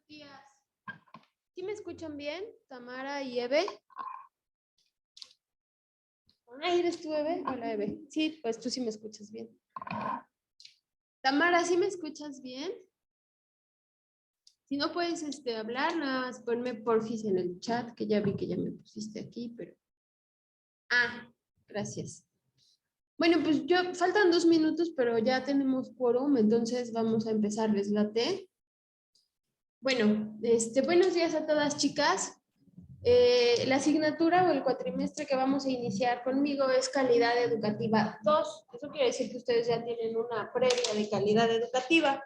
buenos días. ¿Sí me escuchan bien, Tamara y Eve? Ah, ¿eres tú, Eve? Hola, Eve. Sí, pues tú sí me escuchas bien. Tamara, ¿sí me escuchas bien? Si no puedes hablar, nada más ponme porfis en el chat, que ya vi que ya me pusiste aquí, pero... Ah, gracias. Bueno, pues faltan 2 minutos, pero ya tenemos quórum, entonces vamos a empezar, ¿les late? Bueno, buenos días a todas, chicas. La asignatura o el cuatrimestre que vamos a iniciar conmigo es calidad educativa 2. Eso quiere decir que ustedes ya tienen una previa de calidad educativa.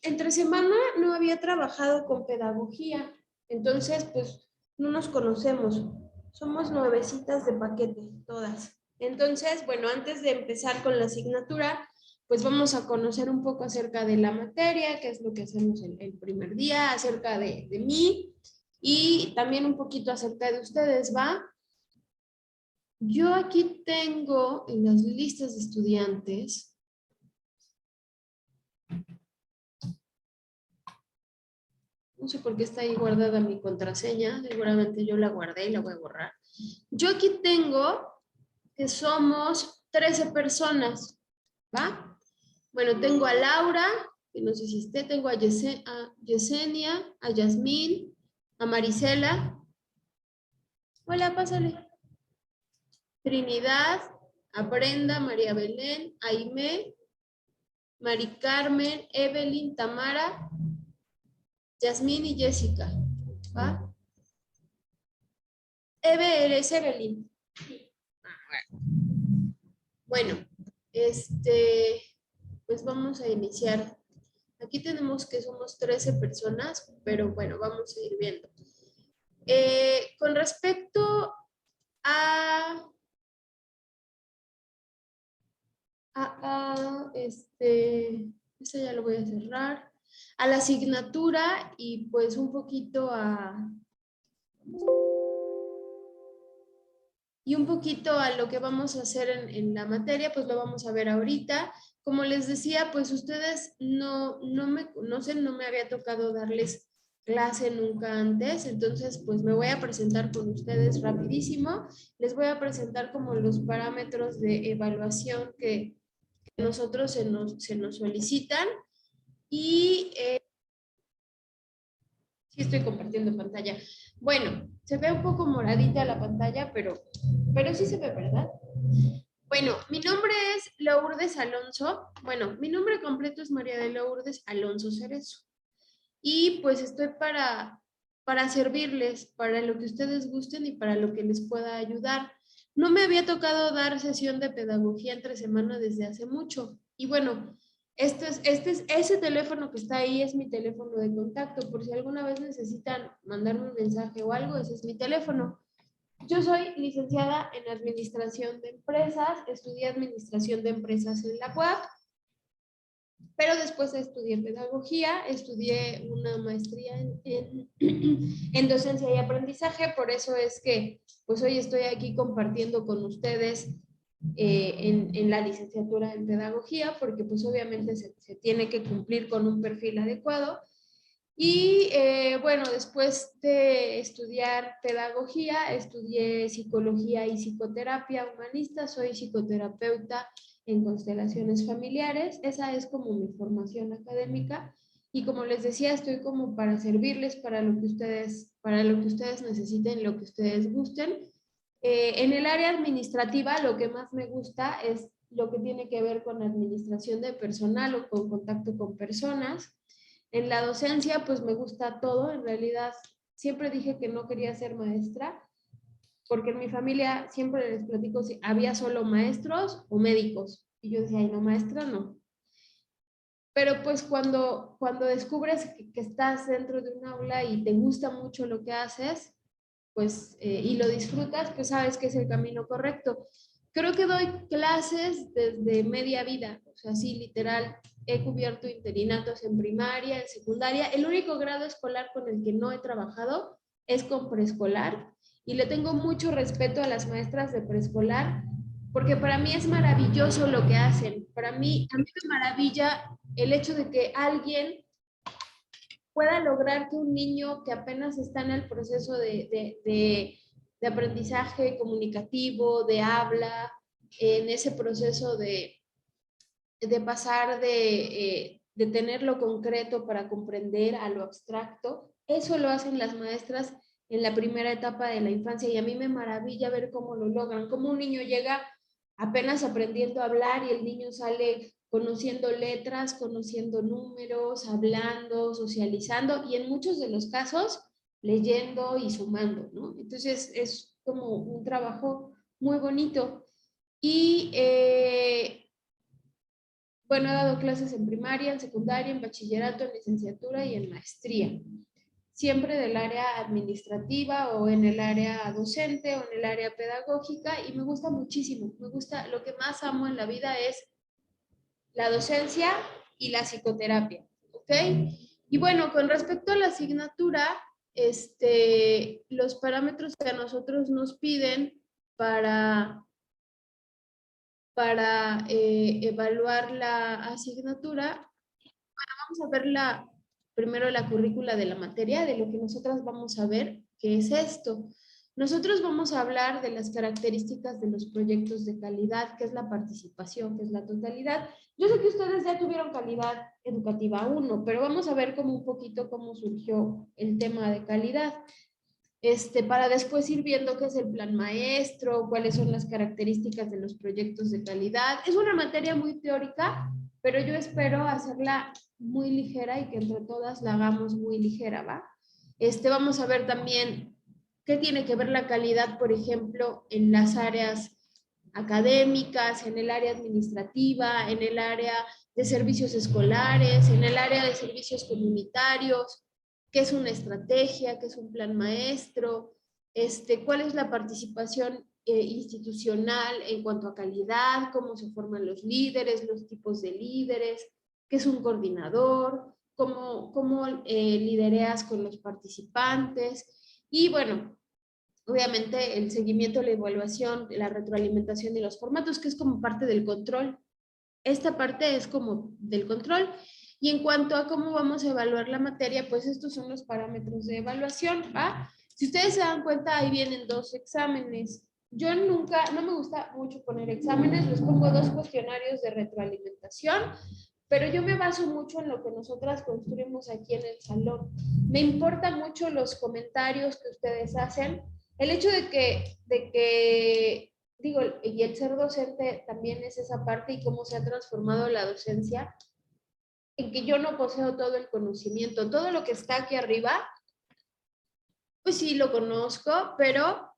Entre semana no había trabajado con pedagogía, entonces pues no nos conocemos. Somos nuevecitas de paquete, todas. Entonces, bueno, antes de empezar con la asignatura, pues vamos a conocer un poco acerca de la materia, qué es lo que hacemos el primer día, acerca de mí y también un poquito acerca de ustedes, ¿va? Yo aquí tengo en las listas de estudiantes. No sé por qué está ahí guardada mi contraseña, seguramente yo la guardé y la voy a borrar. Yo aquí tengo que somos 13 personas, ¿va? Bueno, tengo a Laura, que no sé si esté, tengo a Yesenia, a Yasmín, a Marisela. Hola, pásale. Trinidad, a Brenda, María Belén, Aimé, Mari Carmen, Evelyn, Tamara, Yasmín y Jessica, ¿va? Eres Evelyn. Bueno, pues vamos a iniciar. Aquí tenemos que somos 13 personas, pero bueno, vamos a ir viendo. Con respecto a ya lo voy a cerrar, a la asignatura y pues un poquito a lo que vamos a hacer en la materia, pues lo vamos a ver ahorita. Como les decía, pues ustedes no me conocen, no me había tocado darles clase nunca antes, entonces pues me voy a presentar con ustedes rapidísimo. Les voy a presentar como los parámetros de evaluación que nosotros se nos solicitan y sí estoy compartiendo pantalla. Bueno, se ve un poco moradita la pantalla, pero sí se ve, ¿verdad? Bueno, mi nombre es Lourdes Alonso. Bueno, mi nombre completo es María de Lourdes Alonso Cerezo. Y pues estoy para servirles, para lo que ustedes gusten y para lo que les pueda ayudar. No me había tocado dar sesión de pedagogía entre semana desde hace mucho. Y bueno, ese teléfono que está ahí es mi teléfono de contacto. Por si alguna vez necesitan mandarme un mensaje o algo, ese es mi teléfono. Yo soy licenciada en Administración de Empresas, estudié Administración de Empresas en la UAP, pero después estudié Pedagogía, estudié una maestría en Docencia y Aprendizaje, por eso es que pues hoy estoy aquí compartiendo con ustedes en la licenciatura en Pedagogía, porque pues obviamente se tiene que cumplir con un perfil adecuado. Y bueno, después de estudiar pedagogía, estudié psicología y psicoterapia humanista, soy psicoterapeuta en constelaciones familiares, esa es como mi formación académica y como les decía, estoy como para servirles para lo que ustedes necesiten, lo que ustedes gusten. En el área administrativa, lo que más me gusta es lo que tiene que ver con administración de personal o con contacto con personas. En la docencia, pues me gusta todo. En realidad, siempre dije que no quería ser maestra, porque en mi familia siempre les platico si había solo maestros o médicos. Y yo decía, ay, no, maestra, no. Pero pues cuando descubres que estás dentro de un aula y te gusta mucho lo que haces, pues, y lo disfrutas, pues sabes que es el camino correcto. Creo que doy clases desde media vida, o sea, sí, literal, he cubierto interinatos en primaria, en secundaria. El único grado escolar con el que no he trabajado es con preescolar y le tengo mucho respeto a las maestras de preescolar porque para mí es maravilloso lo que hacen. A mí me maravilla el hecho de que alguien pueda lograr que un niño que apenas está en el proceso de aprendizaje comunicativo, de habla, en ese proceso de pasar de tener lo concreto para comprender a lo abstracto, eso lo hacen las maestras en la primera etapa de la infancia y a mí me maravilla ver cómo lo logran, cómo un niño llega apenas aprendiendo a hablar y el niño sale conociendo letras, conociendo números, hablando, socializando y en muchos de los casos leyendo y sumando, ¿no? Entonces es como un trabajo muy bonito. Y bueno, he dado clases en primaria, en secundaria, en bachillerato, en licenciatura y en maestría. Siempre del área administrativa o en el área docente o en el área pedagógica y me gusta muchísimo. Me gusta, lo que más amo en la vida es la docencia y la psicoterapia. ¿Ok? Y bueno, con respecto a la asignatura, los parámetros que a nosotros nos piden para evaluar la asignatura. Vamos a ver primero la currícula de la materia, de lo que nosotras vamos a ver, que es esto. Nosotros vamos a hablar de las características de los proyectos de calidad, que es la participación, que es la totalidad. Yo sé que ustedes ya tuvieron calidad educativa 1, pero vamos a ver como un poquito cómo surgió el tema de calidad. Para después ir viendo qué es el plan maestro, cuáles son las características de los proyectos de calidad. Es una materia muy teórica, pero yo espero hacerla muy ligera y que entre todas la hagamos muy ligera, ¿va? Vamos a ver también qué tiene que ver la calidad, por ejemplo, en las áreas académicas, en el área administrativa, en el área de servicios escolares, en el área de servicios comunitarios, qué es una estrategia, qué es un plan maestro, cuál es la participación institucional en cuanto a calidad, cómo se forman los líderes, los tipos de líderes, qué es un coordinador, cómo lidereas con los participantes y bueno, obviamente el seguimiento, la evaluación, la retroalimentación y los formatos, que es como parte del control. Esta parte es como del control. Y en cuanto a cómo vamos a evaluar la materia, pues estos son los parámetros de evaluación, ¿va? Si ustedes se dan cuenta, ahí vienen 2 exámenes. Yo nunca, no me gusta mucho poner exámenes, les pongo 2 cuestionarios de retroalimentación, pero yo me baso mucho en lo que nosotras construimos aquí en el salón. Me importan mucho los comentarios que ustedes hacen. El hecho de que digo, y el ser docente también es esa parte y cómo se ha transformado la docencia, en que yo no poseo todo el conocimiento, todo lo que está aquí arriba, pues sí lo conozco, pero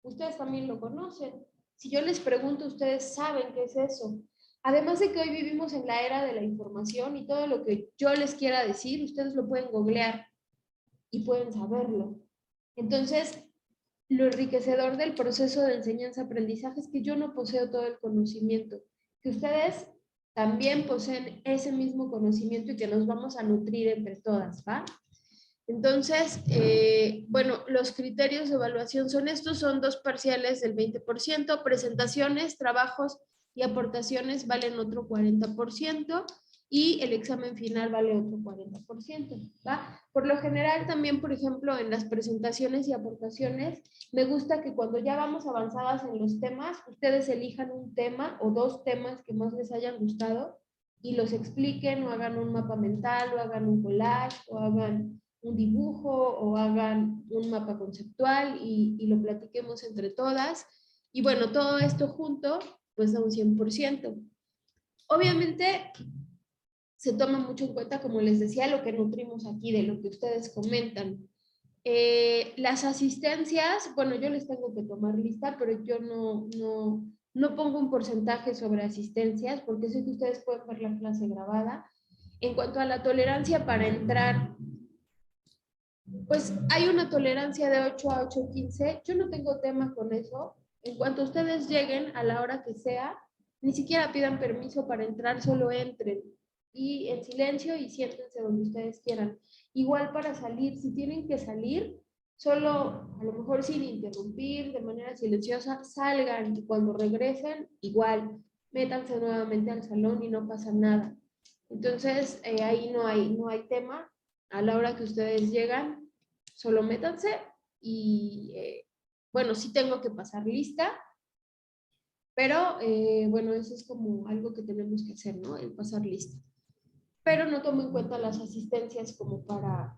ustedes también lo conocen. Si yo les pregunto, ustedes saben qué es eso. Además de que hoy vivimos en la era de la información y todo lo que yo les quiera decir, ustedes lo pueden googlear y pueden saberlo. Entonces, lo enriquecedor del proceso de enseñanza-aprendizaje es que yo no poseo todo el conocimiento, que ustedes también poseen ese mismo conocimiento y que nos vamos a nutrir entre todas, ¿va? Entonces, bueno, los criterios de evaluación son estos, son 2 parciales del 20%, presentaciones, trabajos y aportaciones valen otro 40% y el examen final vale otro 40%, ¿va? Por lo general también, por ejemplo, en las presentaciones y aportaciones, me gusta que cuando ya vamos avanzadas en los temas, ustedes elijan un tema o 2 temas que más les hayan gustado y los expliquen o hagan un mapa mental o hagan un collage o hagan un dibujo o hagan un mapa conceptual y lo platiquemos entre todas. Y bueno, todo esto junto, pues da un 100%. Obviamente se toma mucho en cuenta, como les decía, lo que nutrimos aquí, de lo que ustedes comentan. Las asistencias, bueno, yo les tengo que tomar lista, pero yo no pongo un porcentaje sobre asistencias porque sé que ustedes pueden ver la clase grabada. En cuanto a la tolerancia para entrar, pues hay una tolerancia de 8 a 8:15. Yo no tengo tema con eso. En cuanto ustedes lleguen a la hora que sea, ni siquiera pidan permiso para entrar, solo entren y en silencio y siéntense donde ustedes quieran. Igual para salir, si tienen que salir, solo a lo mejor sin interrumpir, de manera silenciosa, salgan y cuando regresen, igual, métanse nuevamente al salón y no pasa nada. Entonces, ahí no hay tema. A la hora que ustedes llegan, solo métanse y, bueno, sí tengo que pasar lista, pero, bueno, eso es como algo que tenemos que hacer, ¿no? El pasar lista. Pero no tomo en cuenta las asistencias como para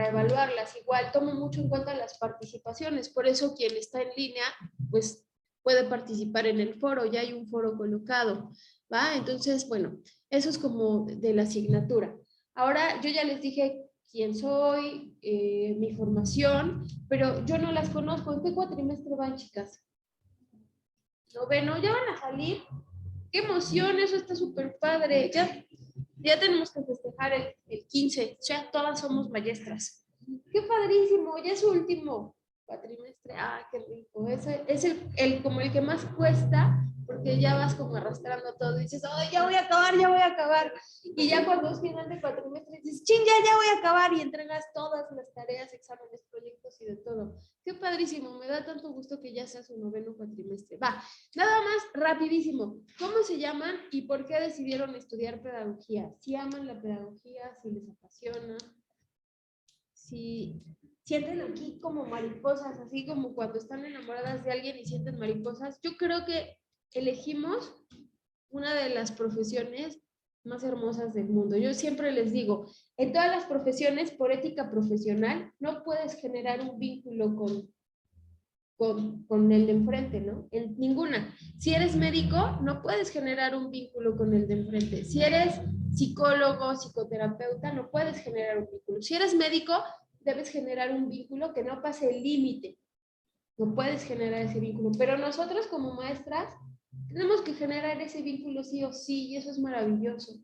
evaluarlas. Igual tomo mucho en cuenta las participaciones, por eso quien está en línea, pues puede participar en el foro, ya hay un foro colocado, ¿va? Entonces, bueno, eso es como de la asignatura. Ahora, yo ya les dije quién soy, mi formación, pero yo no las conozco. ¿En qué cuatrimestre van, chicas? Noveno, ya van a salir. ¡Qué emoción! Eso está súper padre. Ya tenemos que festejar el 15. Ya todas somos maestras. ¡Qué padrísimo! Ya es su último cuatrimestre. ¡Ah, qué rico! Ese es como el que más cuesta, porque ya vas como arrastrando todo. Y dices, ¡oh, ya voy a acabar, ya voy a acabar! Y ya cuando es final de cuatrimestre, dices, ¡ching, ya voy a acabar! Y entregas todas las tareas, exámenes, proyectos y de todo. ¡Qué padrísimo! Me da tanto gusto que ya sea su noveno cuatrimestre. Va, nada más, rapidísimo. ¿Cómo se llaman y por qué decidieron estudiar pedagogía? Si aman la pedagogía, si les apasiona, si sienten aquí como mariposas, así como cuando están enamoradas de alguien y sienten mariposas. Yo creo que elegimos una de las profesiones más hermosas del mundo. Yo siempre les digo, en todas las profesiones, por ética profesional, no puedes generar un vínculo con el de enfrente, ¿no? En ninguna. Si eres médico, no puedes generar un vínculo con el de enfrente. Si eres psicólogo, psicoterapeuta, no puedes generar un vínculo. Si eres médico, debes generar un vínculo que no pase el límite. No puedes generar ese vínculo. Pero nosotros como maestras tenemos que generar ese vínculo sí o sí, y eso es maravilloso.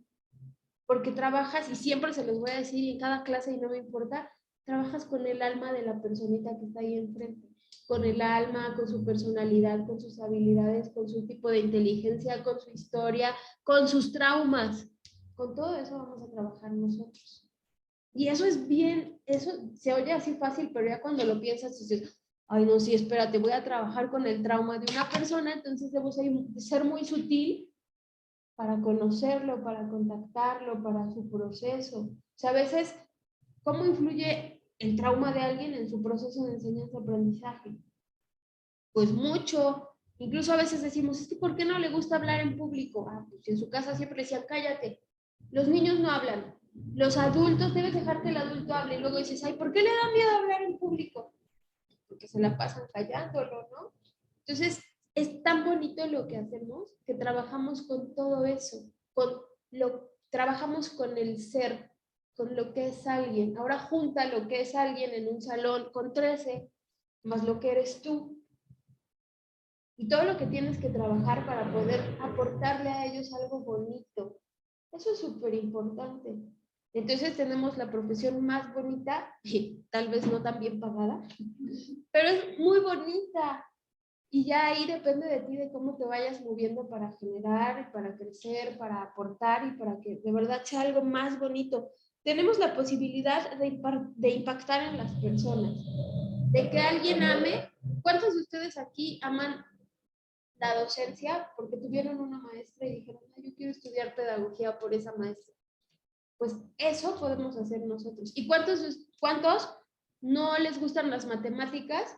Porque trabajas, y siempre se los voy a decir en cada clase y no me importa, trabajas con el alma de la personita que está ahí enfrente, con el alma, con su personalidad, con sus habilidades, con su tipo de inteligencia, con su historia, con sus traumas. Con todo eso vamos a trabajar nosotros. Y eso es bien, eso se oye así fácil, pero ya cuando lo piensas dices, ay no, sí, espérate, voy a trabajar con el trauma de una persona, entonces debo ser muy sutil para conocerlo, para contactarlo, para su proceso. O sea, a veces, ¿cómo influye el trauma de alguien en su proceso de enseñanza-aprendizaje? Pues mucho. Incluso a veces decimos, es que ¿por qué no le gusta hablar en público? Ah, pues en su casa siempre decían, cállate. Los niños no hablan. Los adultos, debes dejar que el adulto hable. Y luego dices, ay, ¿por qué le da miedo hablar en público? Porque se la pasan callándolo, ¿no? Entonces, es tan bonito lo que hacemos que trabajamos con todo eso, trabajamos con el ser, con lo que es alguien. Ahora junta lo que es alguien en un salón con 13, más lo que eres tú, y todo lo que tienes que trabajar para poder aportarle a ellos algo bonito. Eso es súper importante. Entonces tenemos la profesión más bonita, y tal vez no tan bien pagada, pero es muy bonita. Y ya ahí depende de ti, de cómo te vayas moviendo para generar, para crecer, para aportar y para que de verdad sea algo más bonito. Tenemos la posibilidad de impactar en las personas, de que alguien ame. ¿Cuántos de ustedes aquí aman la docencia porque tuvieron una maestra y dijeron, "Ay, yo quiero estudiar pedagogía por esa maestra"? Pues eso podemos hacer nosotros. ¿Y cuántos no les gustan las matemáticas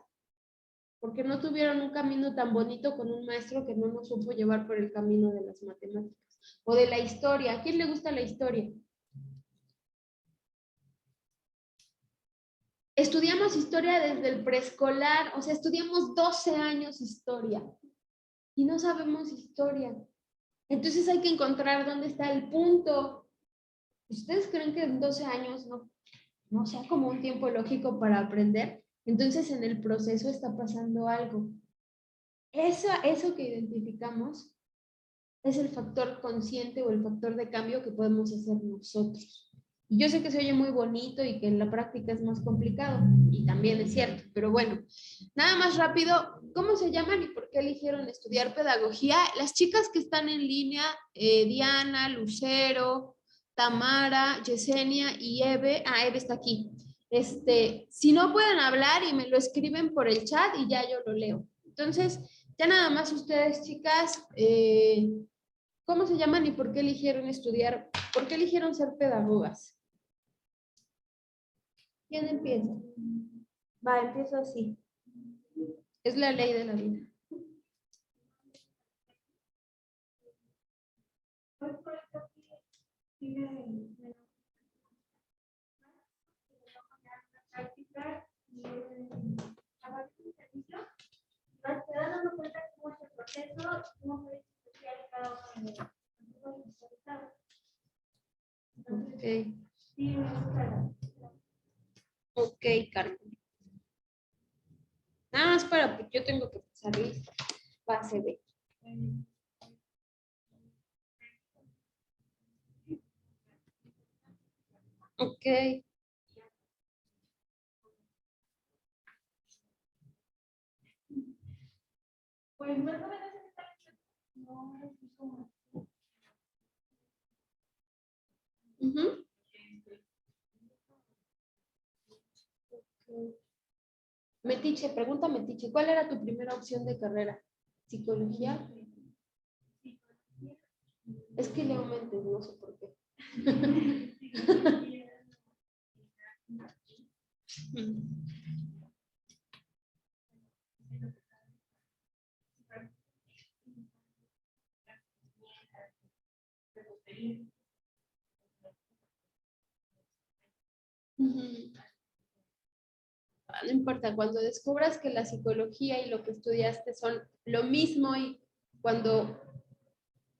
porque no tuvieron un camino tan bonito con un maestro que no nos supo llevar por el camino de las matemáticas? O de la historia. ¿A quién le gusta la historia? Estudiamos historia desde el preescolar, o sea, estudiamos 12 años historia y no sabemos historia. Entonces hay que encontrar dónde está el punto. ¿Ustedes creen que en 12 años no sea como un tiempo lógico para aprender? Entonces en el proceso está pasando algo. Eso que identificamos es el factor consciente o el factor de cambio que podemos hacer nosotros. Y yo sé que se oye muy bonito y que en la práctica es más complicado, y también es cierto, pero bueno, nada más rápido, ¿cómo se llaman y por qué eligieron estudiar pedagogía? Las chicas que están en línea, Diana, Lucero, Tamara, Yesenia y Eve. Eve está aquí. Si no pueden hablar y me lo escriben por el chat y ya yo lo leo. Entonces, ya nada más ustedes, chicas, ¿cómo se llaman y por qué eligieron estudiar? ¿Por qué eligieron ser pedagogas? ¿Quién empieza? Va, empiezo así. Es la ley de la vida. Te das dando cuenta cómo es el proceso, cómo puedes estudiar cada uno de los resultados. Ok. Sí, me gusta. Ok, Carmen. Nada más para porque yo tengo que salir. Va, se ve. Ok. Pues más o menos no es como. Ujú. Metiche, pregunta Metiche, ¿cuál era tu primera opción de carrera? ¿Psicología? Es que le aumentes, no sé por qué. Ujú. No importa, cuando descubras que la psicología y lo que estudiaste son lo mismo y cuando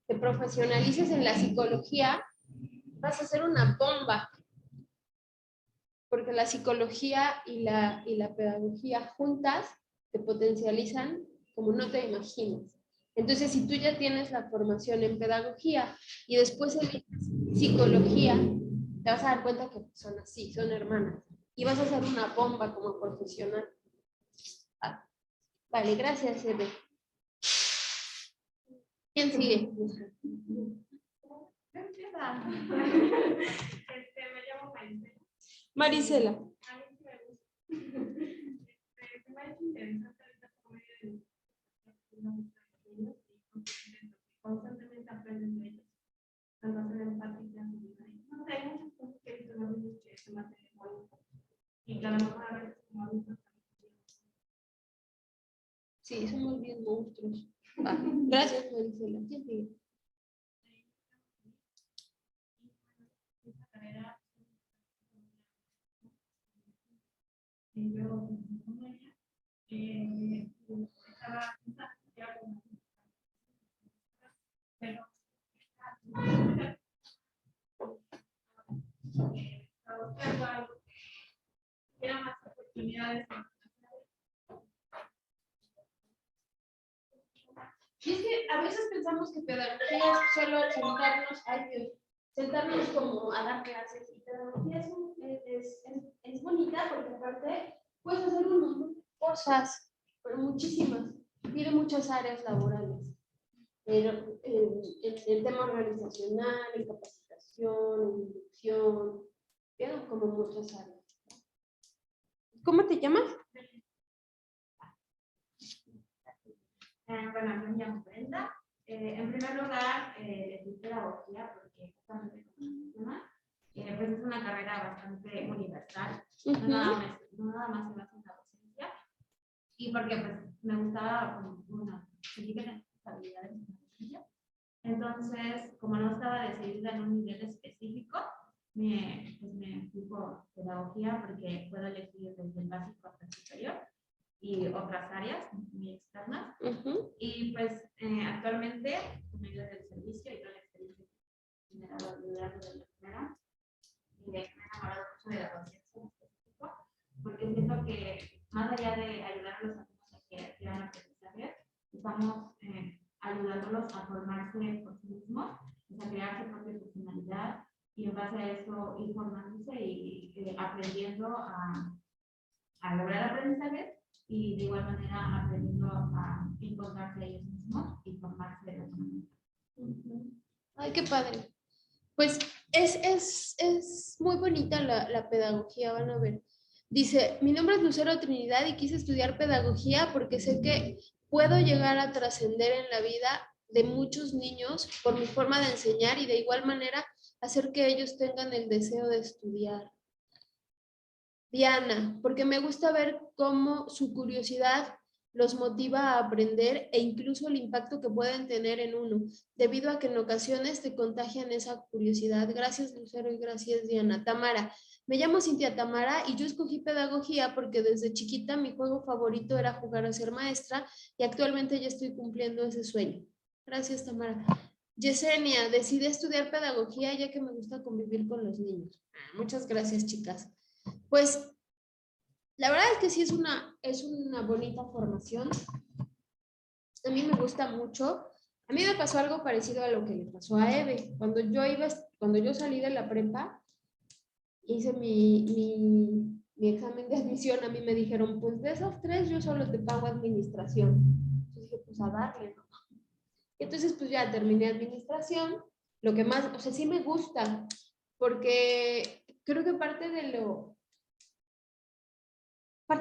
te profesionalices en la psicología, vas a ser una bomba, porque la psicología y la pedagogía juntas te potencializan como no te imaginas. Entonces, si tú ya tienes la formación en pedagogía y después eliges psicología, te vas a dar cuenta que son así, son hermanas, y vas a ser una bomba como profesional. Ah, vale, gracias, Eve. ¿Quién sigue? Me llamo Marisela. Marisela. A mí sí me gusta. Se me ha hecho interesante ahorita por medio de los constantemente aprenden de ellos. Cuando hacen empática, no sé, hay muchas cosas que he visto en los niños que se me hacen bonitas. Y que a lo mejor a veces como adultos también. Sí, somos bien monstruos. Ah, gracias, Marisela. ¿Quién sigue? Esta carrera yo con ella estaba ya con pero estaba buscando algo que era más oportunidades. Y es que a veces pensamos que pedagogía es solo sentarnos, ay Dios, sentarnos como a dar clases. Y pedagogía es bonita porque aparte puedes hacer un montón de cosas, pero muchísimas. Tiene muchas áreas laborales. Pero el tema organizacional, en capacitación, en inducción, tiene como muchas áreas. ¿Cómo te llamas? Bueno, yo me llamo Brenda. En primer lugar, elegí pedagogía porque justamente como menciona, pues es una carrera bastante universal. No nada más se basa en la docencia. Y porque pues, me gustaba una habilidades en la docencia. Entonces, como no estaba decidida en un nivel específico, me fui por pedagogía porque puedo elegir desde el básico hasta el superior y otras áreas muy externas. Y pues actualmente, por medio del servicio y toda la experiencia que me ha dado a lo largo de la carrera, me he enamorado mucho de la docencia en específico, porque siento que más allá de ayudar a los alumnos a que adquieran aprendizaje, estamos ayudándolos a formarse por sí mismos, a crear su propia personalidad y en base a eso ir formándose y aprendiendo a lograr aprendizaje y de igual manera aprendiendo a encontrarse ellos mismos y formarse de otra manera. Ay, qué padre. Pues es muy bonita la pedagogía, van a ver. Dice, mi nombre es Lucero Trinidad y quise estudiar pedagogía porque sé que puedo llegar a trascender en la vida de muchos niños por mi forma de enseñar y de igual manera hacer que ellos tengan el deseo de estudiar. Diana, porque me gusta ver cómo su curiosidad los motiva a aprender e incluso el impacto que pueden tener en uno, debido a que en ocasiones te contagian esa curiosidad. Gracias, Lucero, y gracias, Diana. Tamara, me llamo Cintia Tamara y yo escogí pedagogía porque desde chiquita mi juego favorito era jugar a ser maestra y actualmente ya estoy cumpliendo ese sueño. Gracias, Tamara. Yesenia, decidí estudiar pedagogía ya que me gusta convivir con los niños. Muchas gracias, chicas. Pues la verdad es que sí es una bonita formación. A mí me gusta mucho. A mí me pasó algo parecido a lo que le pasó a Eve. Cuando yo salí de la prepa, hice mi examen de admisión, a mí me dijeron, pues de esas tres yo solo te pago administración. Entonces dije, pues a darle, ¿no? Entonces pues ya terminé administración. Lo que más, o sea, sí me gusta, porque creo que parte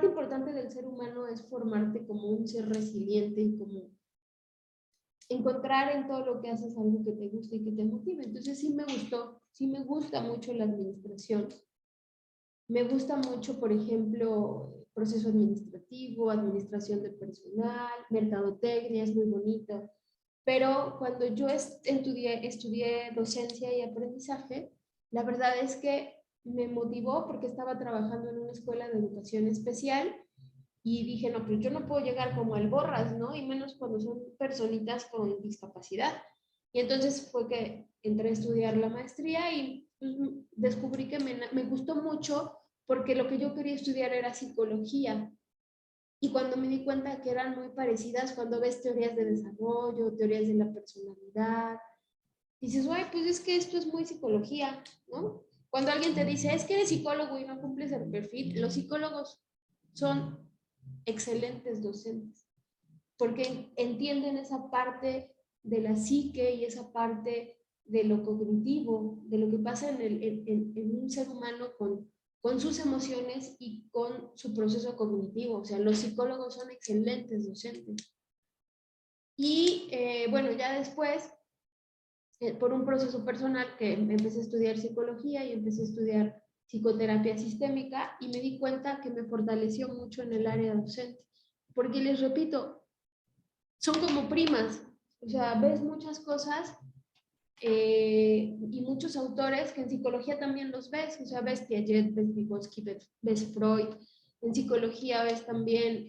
importante del ser humano es formarte como un ser resiliente y como encontrar en todo lo que haces algo que te guste y que te motive. Entonces sí me gustó, sí me gusta mucho la administración. Me gusta mucho, por ejemplo, proceso administrativo, administración de personal, mercadotecnia, es muy bonito. Pero cuando yo estudié docencia y aprendizaje, la verdad es que me motivó porque estaba trabajando en una escuela de educación especial y dije, no, pues yo no puedo llegar como al borras, ¿no? Y menos cuando son personitas con discapacidad. Y entonces fue que entré a estudiar la maestría y pues, descubrí que me gustó mucho porque lo que yo quería estudiar era psicología. Y cuando me di cuenta que eran muy parecidas, cuando ves teorías de desarrollo, teorías de la personalidad, dices, ay, pues es que esto es muy psicología, ¿no? Cuando alguien te dice, es que eres psicólogo y no cumples el perfil, los psicólogos son excelentes docentes, porque entienden esa parte de la psique y esa parte de lo cognitivo, de lo que pasa en un ser humano con sus emociones y con su proceso cognitivo. O sea, los psicólogos son excelentes docentes. Y bueno, ya después, por un proceso personal, que empecé a estudiar psicología y empecé a estudiar psicoterapia sistémica y me di cuenta que me fortaleció mucho en el área docente. Porque les repito, son como primas, o sea, ves muchas cosas y muchos autores que en psicología también los ves, o sea, ves Piaget, ves Vygotsky, ves Freud, en psicología ves también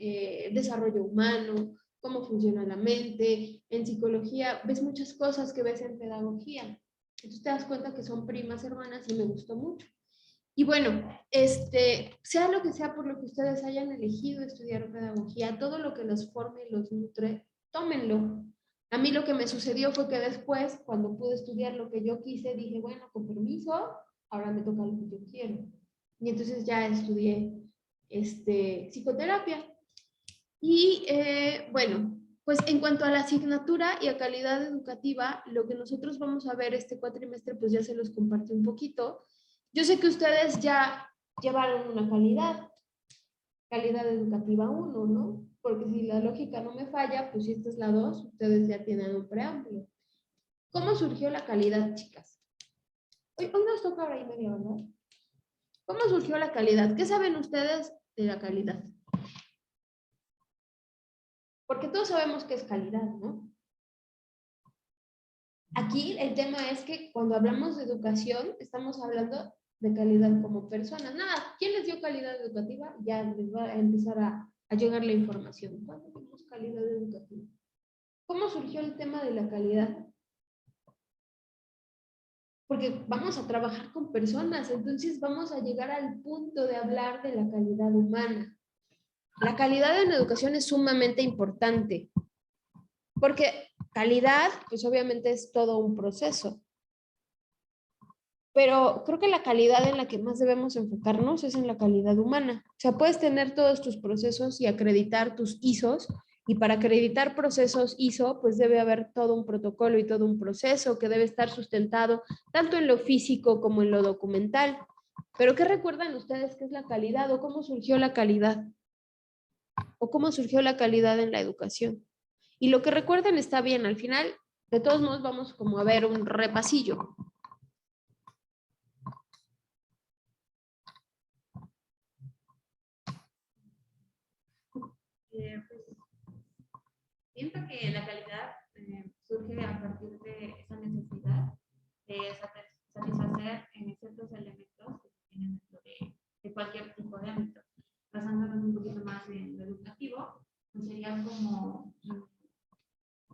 desarrollo humano, cómo funciona la mente, en psicología ves muchas cosas que ves en pedagogía, entonces te das cuenta que son primas hermanas y me gustó mucho. Y bueno, sea lo que sea por lo que ustedes hayan elegido estudiar pedagogía, todo lo que los forme y los nutre, tómenlo. A mí lo que me sucedió fue que después, cuando pude estudiar lo que yo quise, dije, bueno, con permiso, ahora me toca lo que yo quiero. Y entonces ya estudié psicoterapia. Y bueno, pues en cuanto a la asignatura y a calidad educativa, lo que nosotros vamos a ver este cuatrimestre, pues ya se los compartí un poquito. Yo sé que ustedes ya llevaron una calidad educativa 1, ¿no? Porque si la lógica no me falla, pues si esta es la 2, ustedes ya tienen un preámbulo. ¿Cómo surgió la calidad, chicas? Hoy nos toca hora y media, ¿verdad? ¿Cómo surgió la calidad? ¿Qué saben ustedes de la calidad? Porque todos sabemos que es calidad, ¿no? Aquí el tema es que cuando hablamos de educación, estamos hablando de calidad como personas. Nada, ¿quién les dio calidad educativa? Ya les va a empezar a llegar la información. ¿Cuándo tenemos calidad educativa? ¿Cómo surgió el tema de la calidad? Porque vamos a trabajar con personas, entonces vamos a llegar al punto de hablar de la calidad humana. La calidad en educación es sumamente importante, porque calidad, pues obviamente es todo un proceso. Pero creo que la calidad en la que más debemos enfocarnos es en la calidad humana. O sea, puedes tener todos tus procesos y acreditar tus ISOs, y para acreditar procesos ISO, pues debe haber todo un protocolo y todo un proceso que debe estar sustentado tanto en lo físico como en lo documental. Pero ¿qué recuerdan ustedes que es la calidad o cómo surgió la calidad? ¿O cómo surgió la calidad en la educación? Y lo que recuerden está bien, al final, de todos modos, vamos como a ver un repasillo. Pues, siento que la calidad surge a partir de esa necesidad de satisfacer ciertos elementos que se tienen dentro de cualquier tipo de ámbito. Basándonos un poquito más en lo educativo, pues sería como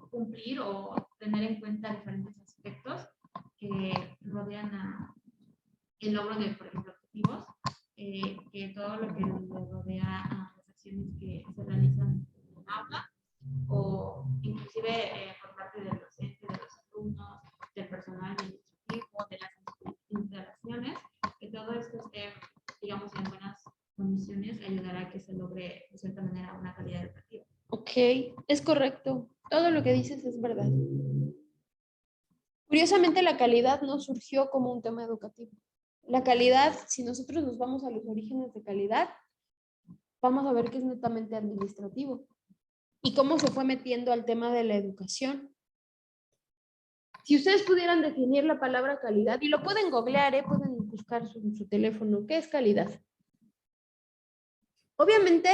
cumplir o tener en cuenta diferentes aspectos que rodean el logro de, por ejemplo, objetivos, que todo lo que le rodea a las acciones que se realizan en aula o inclusive por parte del docente, de los alumnos, del personal administrativo, de las instalaciones, que todo esto esté, digamos, en buenas condiciones, ayudará a que se logre de cierta manera una calidad educativa. Ok, es correcto. Todo lo que dices es verdad. Curiosamente, la calidad no surgió como un tema educativo. La calidad, si nosotros nos vamos a los orígenes de calidad, vamos a ver que es netamente administrativo. Y cómo se fue metiendo al tema de la educación. Si ustedes pudieran definir la palabra calidad, y lo pueden googlear, pueden buscar su teléfono, ¿qué es calidad? Obviamente,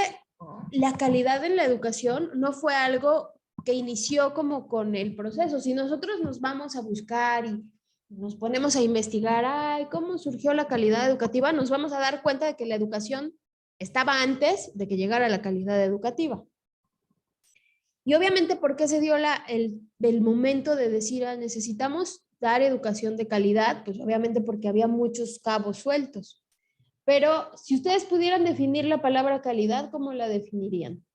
la calidad en la educación no fue algo que inició como con el proceso. Si nosotros nos vamos a buscar y nos ponemos a investigar, ay, ¿cómo surgió la calidad educativa? Nos vamos a dar cuenta de que la educación estaba antes de que llegara la calidad educativa. Y obviamente, ¿por qué se dio el momento de decir, necesitamos dar educación de calidad? Pues obviamente porque había muchos cabos sueltos. Pero si ustedes pudieran definir la palabra calidad, ¿cómo la definirían?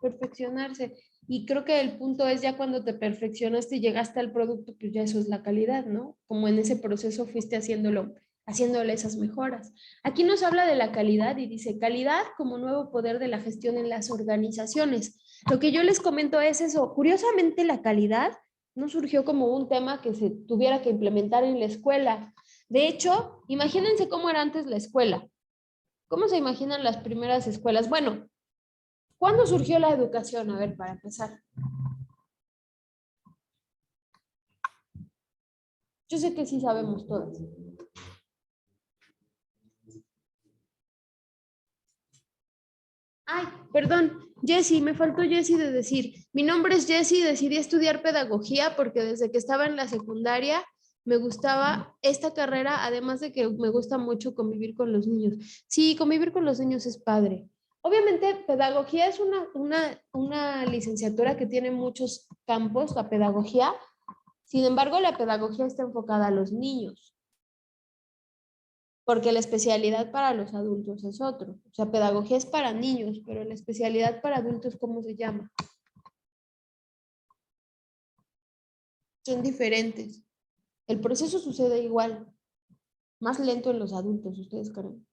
Perfeccionarse. Y creo que el punto es ya cuando te perfeccionaste y llegaste al producto, pues ya eso es la calidad, ¿no? Como en ese proceso fuiste haciéndole esas mejoras. Aquí nos habla de la calidad y dice, calidad como nuevo poder de la gestión en las organizaciones. Lo que yo les comento es eso. Curiosamente, la calidad no surgió como un tema que se tuviera que implementar en la escuela. De hecho, imagínense cómo era antes la escuela. ¿Cómo se imaginan las primeras escuelas? Bueno, ¿cuándo surgió la educación? A ver, para empezar. Yo sé que sí sabemos todas. Ay, perdón, Jessie, me faltó Jessie de decir. Mi nombre es Jessie, decidí estudiar pedagogía porque desde que estaba en la secundaria me gustaba esta carrera, además de que me gusta mucho convivir con los niños. Sí, convivir con los niños es padre. Obviamente, pedagogía es una licenciatura que tiene muchos campos, la pedagogía. Sin embargo, la pedagogía está enfocada a los niños, porque la especialidad para los adultos es otro. O sea, pedagogía es para niños, pero la especialidad para adultos, ¿cómo se llama? Son diferentes. El proceso sucede igual, más lento en los adultos, ustedes creen,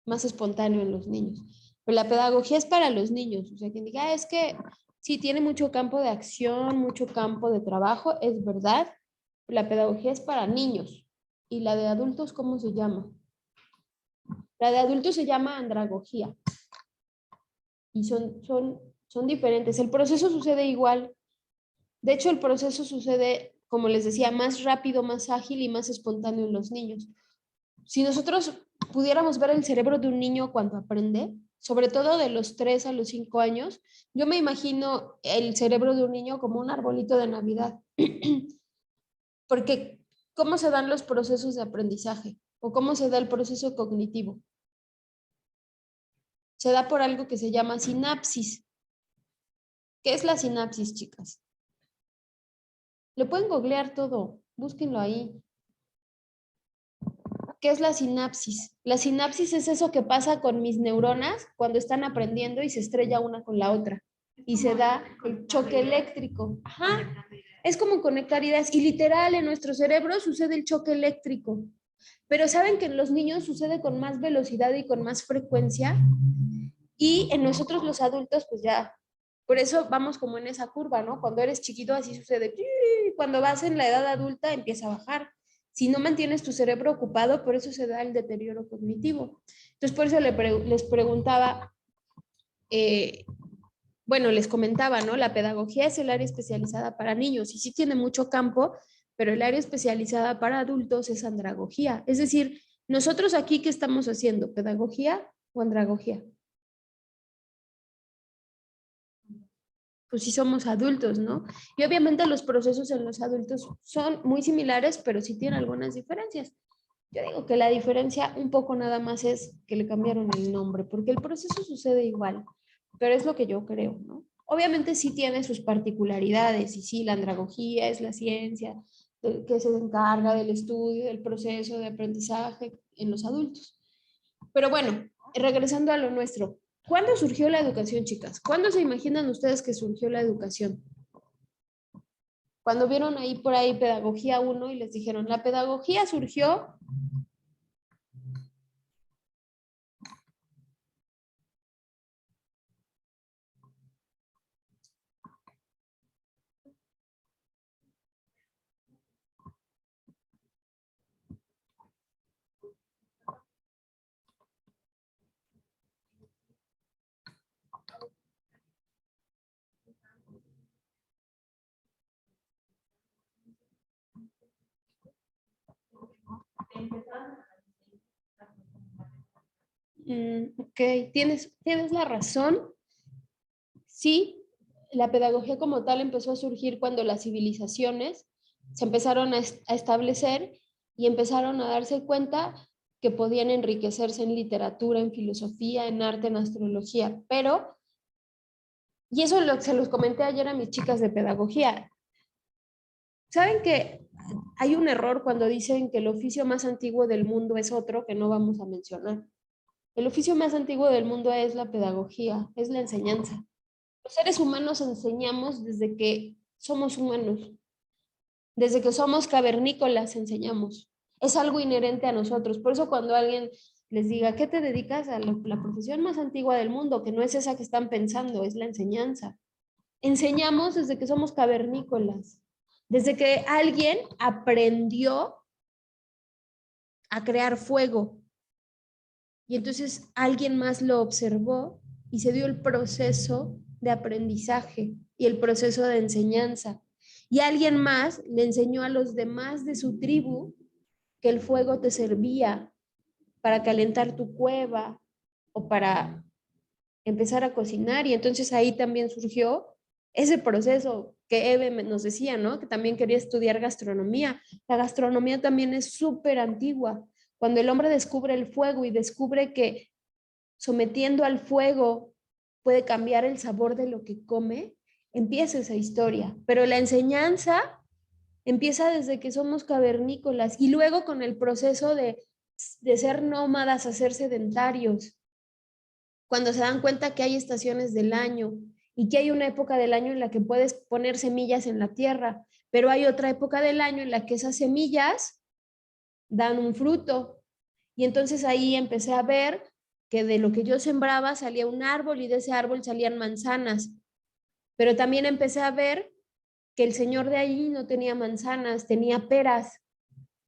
más espontáneo en los niños. Pero la pedagogía es para los niños. O sea, quien diga, es que sí tiene mucho campo de acción, mucho campo de trabajo, es verdad. La pedagogía es para niños. ¿Y la de adultos cómo se llama? La de adultos se llama andragogía. Y son diferentes. El proceso sucede igual. De hecho, el proceso sucede, como les decía, más rápido, más ágil y más espontáneo en los niños. Si nosotros pudiéramos ver el cerebro de un niño cuando aprende, sobre todo de los 3 a los 5 años, yo me imagino el cerebro de un niño como un arbolito de Navidad. Porque, ¿cómo se dan los procesos de aprendizaje? ¿O cómo se da el proceso cognitivo? Se da por algo que se llama sinapsis. ¿Qué es la sinapsis, chicas? Lo pueden googlear todo, búsquenlo ahí. ¿Qué es la sinapsis? La sinapsis es eso que pasa con mis neuronas cuando están aprendiendo y se estrella una con la otra. Y se da el choque eléctrico. Ajá. Es como conectar ideas. Y literal, en nuestro cerebro sucede el choque eléctrico. Pero saben que en los niños sucede con más velocidad y con más frecuencia. Y en nosotros los adultos, pues ya. Por eso vamos como en esa curva, ¿no? Cuando eres chiquito así sucede. Cuando vas en la edad adulta empieza a bajar. Si no mantienes tu cerebro ocupado, por eso se da el deterioro cognitivo. Entonces, por eso les preguntaba, bueno, les comentaba, ¿no? La pedagogía es el área especializada para niños y sí tiene mucho campo, pero el área especializada para adultos es andragogía. Es decir, nosotros aquí, ¿qué estamos haciendo? ¿Pedagogía o andragogía? Pues sí somos adultos, ¿no? Y obviamente los procesos en los adultos son muy similares, pero sí tienen algunas diferencias. Yo digo que la diferencia un poco nada más es que le cambiaron el nombre, porque el proceso sucede igual, pero es lo que yo creo, ¿no? Obviamente sí tiene sus particularidades y sí, la andragogía es la ciencia que se encarga del estudio, del proceso de aprendizaje en los adultos. Pero bueno, regresando a lo nuestro, ¿cuándo surgió la educación, chicas? ¿Cuándo se imaginan ustedes que surgió la educación? Cuando vieron ahí por ahí pedagogía 1 y les dijeron, la pedagogía surgió. Ok, tienes la razón. Sí, la pedagogía como tal empezó a surgir cuando las civilizaciones se empezaron a establecer y empezaron a darse cuenta que podían enriquecerse en literatura, en filosofía, en arte, en astrología, pero, y eso se los comenté ayer a mis chicas de pedagogía, ¿saben que hay un error cuando dicen que el oficio más antiguo del mundo es otro que no vamos a mencionar? El oficio más antiguo del mundo es la pedagogía, es la enseñanza. Los seres humanos enseñamos desde que somos humanos, desde que somos cavernícolas enseñamos. Es algo inherente a nosotros. Por eso cuando alguien les diga, ¿qué te dedicas a la profesión más antigua del mundo? Que no es esa que están pensando, es la enseñanza. Enseñamos desde que somos cavernícolas, desde que alguien aprendió a crear fuego y entonces alguien más lo observó y se dio el proceso de aprendizaje y el proceso de enseñanza. Y alguien más le enseñó a los demás de su tribu que el fuego te servía para calentar tu cueva o para empezar a cocinar. Y entonces ahí también surgió ese proceso que Eve nos decía, ¿no? Que también quería estudiar gastronomía. La gastronomía también es súper antigua. Cuando el hombre descubre el fuego y descubre que sometiendo al fuego puede cambiar el sabor de lo que come, empieza esa historia. Pero la enseñanza empieza desde que somos cavernícolas y luego con el proceso de ser nómadas a ser sedentarios, cuando se dan cuenta que hay estaciones del año y que hay una época del año en la que puedes poner semillas en la tierra, pero hay otra época del año en la que esas semillas dan un fruto. Y entonces ahí empecé a ver que de lo que yo sembraba salía un árbol y de ese árbol salían manzanas. Pero también empecé a ver que el señor de allí no tenía manzanas, tenía peras.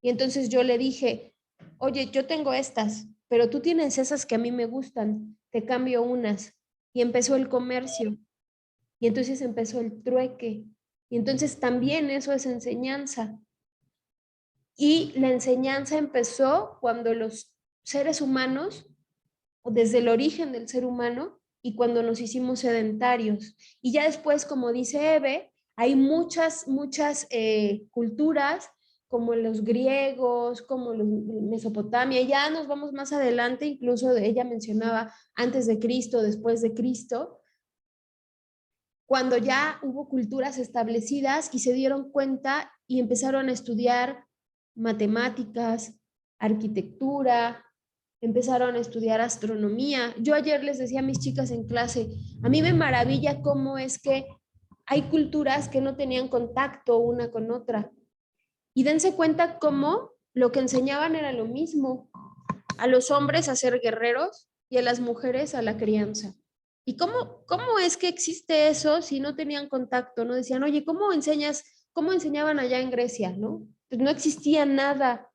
Y entonces yo le dije, oye, yo tengo estas, pero tú tienes esas que a mí me gustan, te cambio unas. Y empezó el comercio. Y entonces empezó el trueque. Y entonces también eso es enseñanza. Y la enseñanza empezó cuando los seres humanos, o desde el origen del ser humano, y cuando nos hicimos sedentarios. Y ya después, como dice Eve, hay muchas culturas, como los griegos, como los Mesopotamia, ya nos vamos más adelante, incluso ella mencionaba antes de Cristo, después de Cristo, cuando ya hubo culturas establecidas y se dieron cuenta y empezaron a estudiar matemáticas, arquitectura, empezaron a estudiar astronomía. Yo ayer les decía a mis chicas en clase, a mí me maravilla cómo es que hay culturas que no tenían contacto una con otra. Y dense cuenta cómo lo que enseñaban era lo mismo, a los hombres a ser guerreros y a las mujeres a la crianza. ¿Y cómo es que existe eso si no tenían contacto? No decían, oye, ¿cómo enseñas? ¿Cómo enseñaban allá en Grecia? ¿No? Pues no existía nada.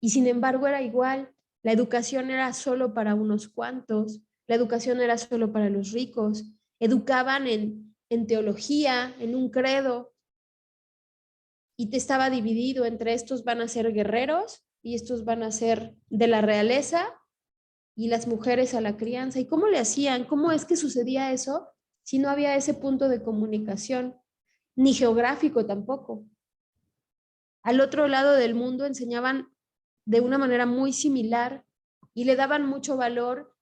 Y sin embargo era igual. La educación era solo para unos cuantos. la educación era solo para los ricos, educaban en teología, en un credo, y te estaba dividido entre estos van a ser guerreros y estos van a ser de la realeza y las mujeres a la crianza. ¿Y cómo le hacían? ¿Cómo es que sucedía eso si no había ese punto de comunicación? Ni geográfico tampoco. Al otro lado del mundo enseñaban de una manera muy similar y le daban mucho valor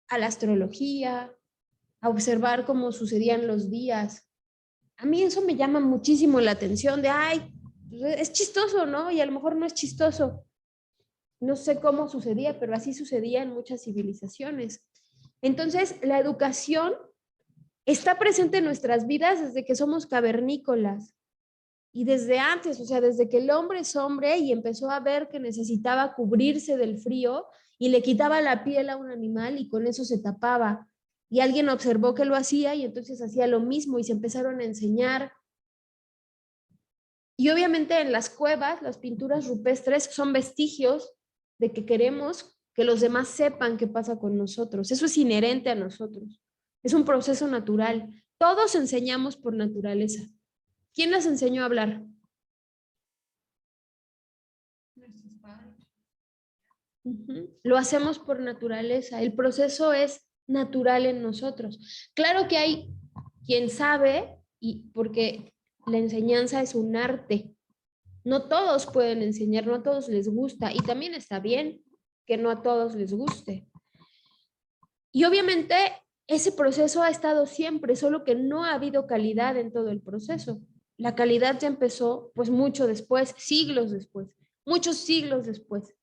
a la astrología, a observar cómo sucedían los días. A mí eso me llama muchísimo la atención de, ay, es chistoso, ¿no? Y a lo mejor no es chistoso. No sé cómo sucedía, pero así sucedía en muchas civilizaciones. Entonces, la educación está presente en nuestras vidas desde que somos cavernícolas y desde antes, o sea, desde que el hombre es hombre y empezó a ver que necesitaba cubrirse del frío y le quitaba la piel a un animal y con eso se tapaba. Y alguien observó que lo hacía y entonces hacía lo mismo y se empezaron a enseñar. Y obviamente en las cuevas, las pinturas rupestres son vestigios de que queremos que los demás sepan qué pasa con nosotros. Eso es inherente a nosotros. Es un proceso natural. Todos enseñamos por naturaleza. ¿Quién les enseñó a hablar? Nuestros padres. Lo hacemos por naturaleza. El proceso es natural en nosotros. Claro que hay quien sabe, y porque la enseñanza es un arte. No todos pueden enseñar, no a todos les gusta, y también está bien que no a todos les guste. Y obviamente ese proceso ha estado siempre, solo que no ha habido calidad en todo el proceso. La calidad ya empezó pues mucho después, siglos después, muchos siglos después.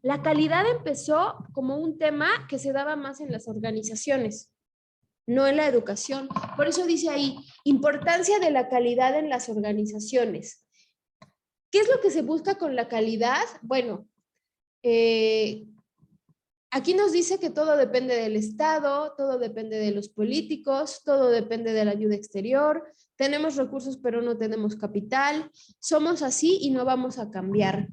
La calidad empezó como un tema que se daba más en las organizaciones, no en la educación. Por eso dice ahí, importancia de la calidad en las organizaciones. ¿Qué es lo que se busca con la calidad? Bueno, aquí nos dice que todo depende del Estado, todo depende de los políticos, todo depende de la ayuda exterior, tenemos recursos pero no tenemos capital, somos así y no vamos a cambiar.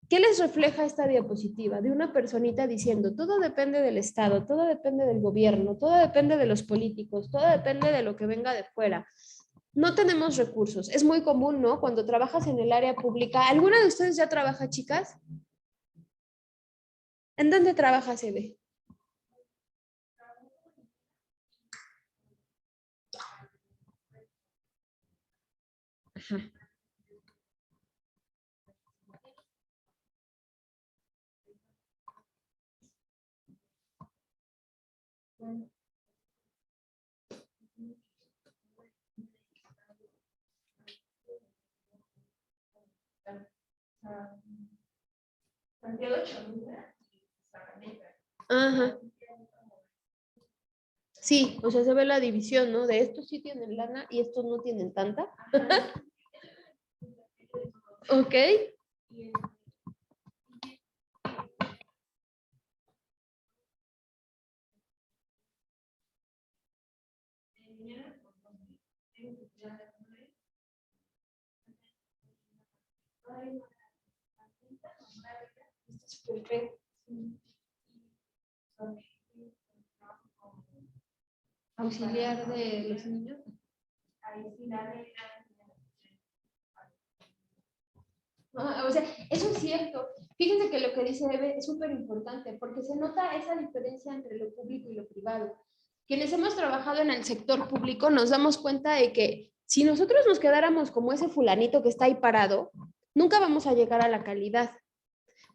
¿Qué les refleja esta diapositiva? De una personita diciendo, todo depende del Estado, todo depende del gobierno, todo depende de los políticos, todo depende de lo que venga de fuera. No tenemos recursos. Es muy común, ¿no? Cuando trabajas en el área pública. ¿Alguna de ustedes ya trabaja, chicas? ¿En dónde trabaja, Eve? Ajá. Ajá. Sí, o sea, se ve la división, ¿no? De estos sí tienen lana y estos no tienen tanta. Ok. Auxiliar de los niños. O sea, eso es cierto. Fíjense que lo que dice Eve es súper importante porque se nota esa diferencia entre lo público y lo privado. Quienes hemos trabajado en el sector público nos damos cuenta de que si nosotros nos quedáramos como ese fulanito que está ahí parado, nunca vamos a llegar a la calidad.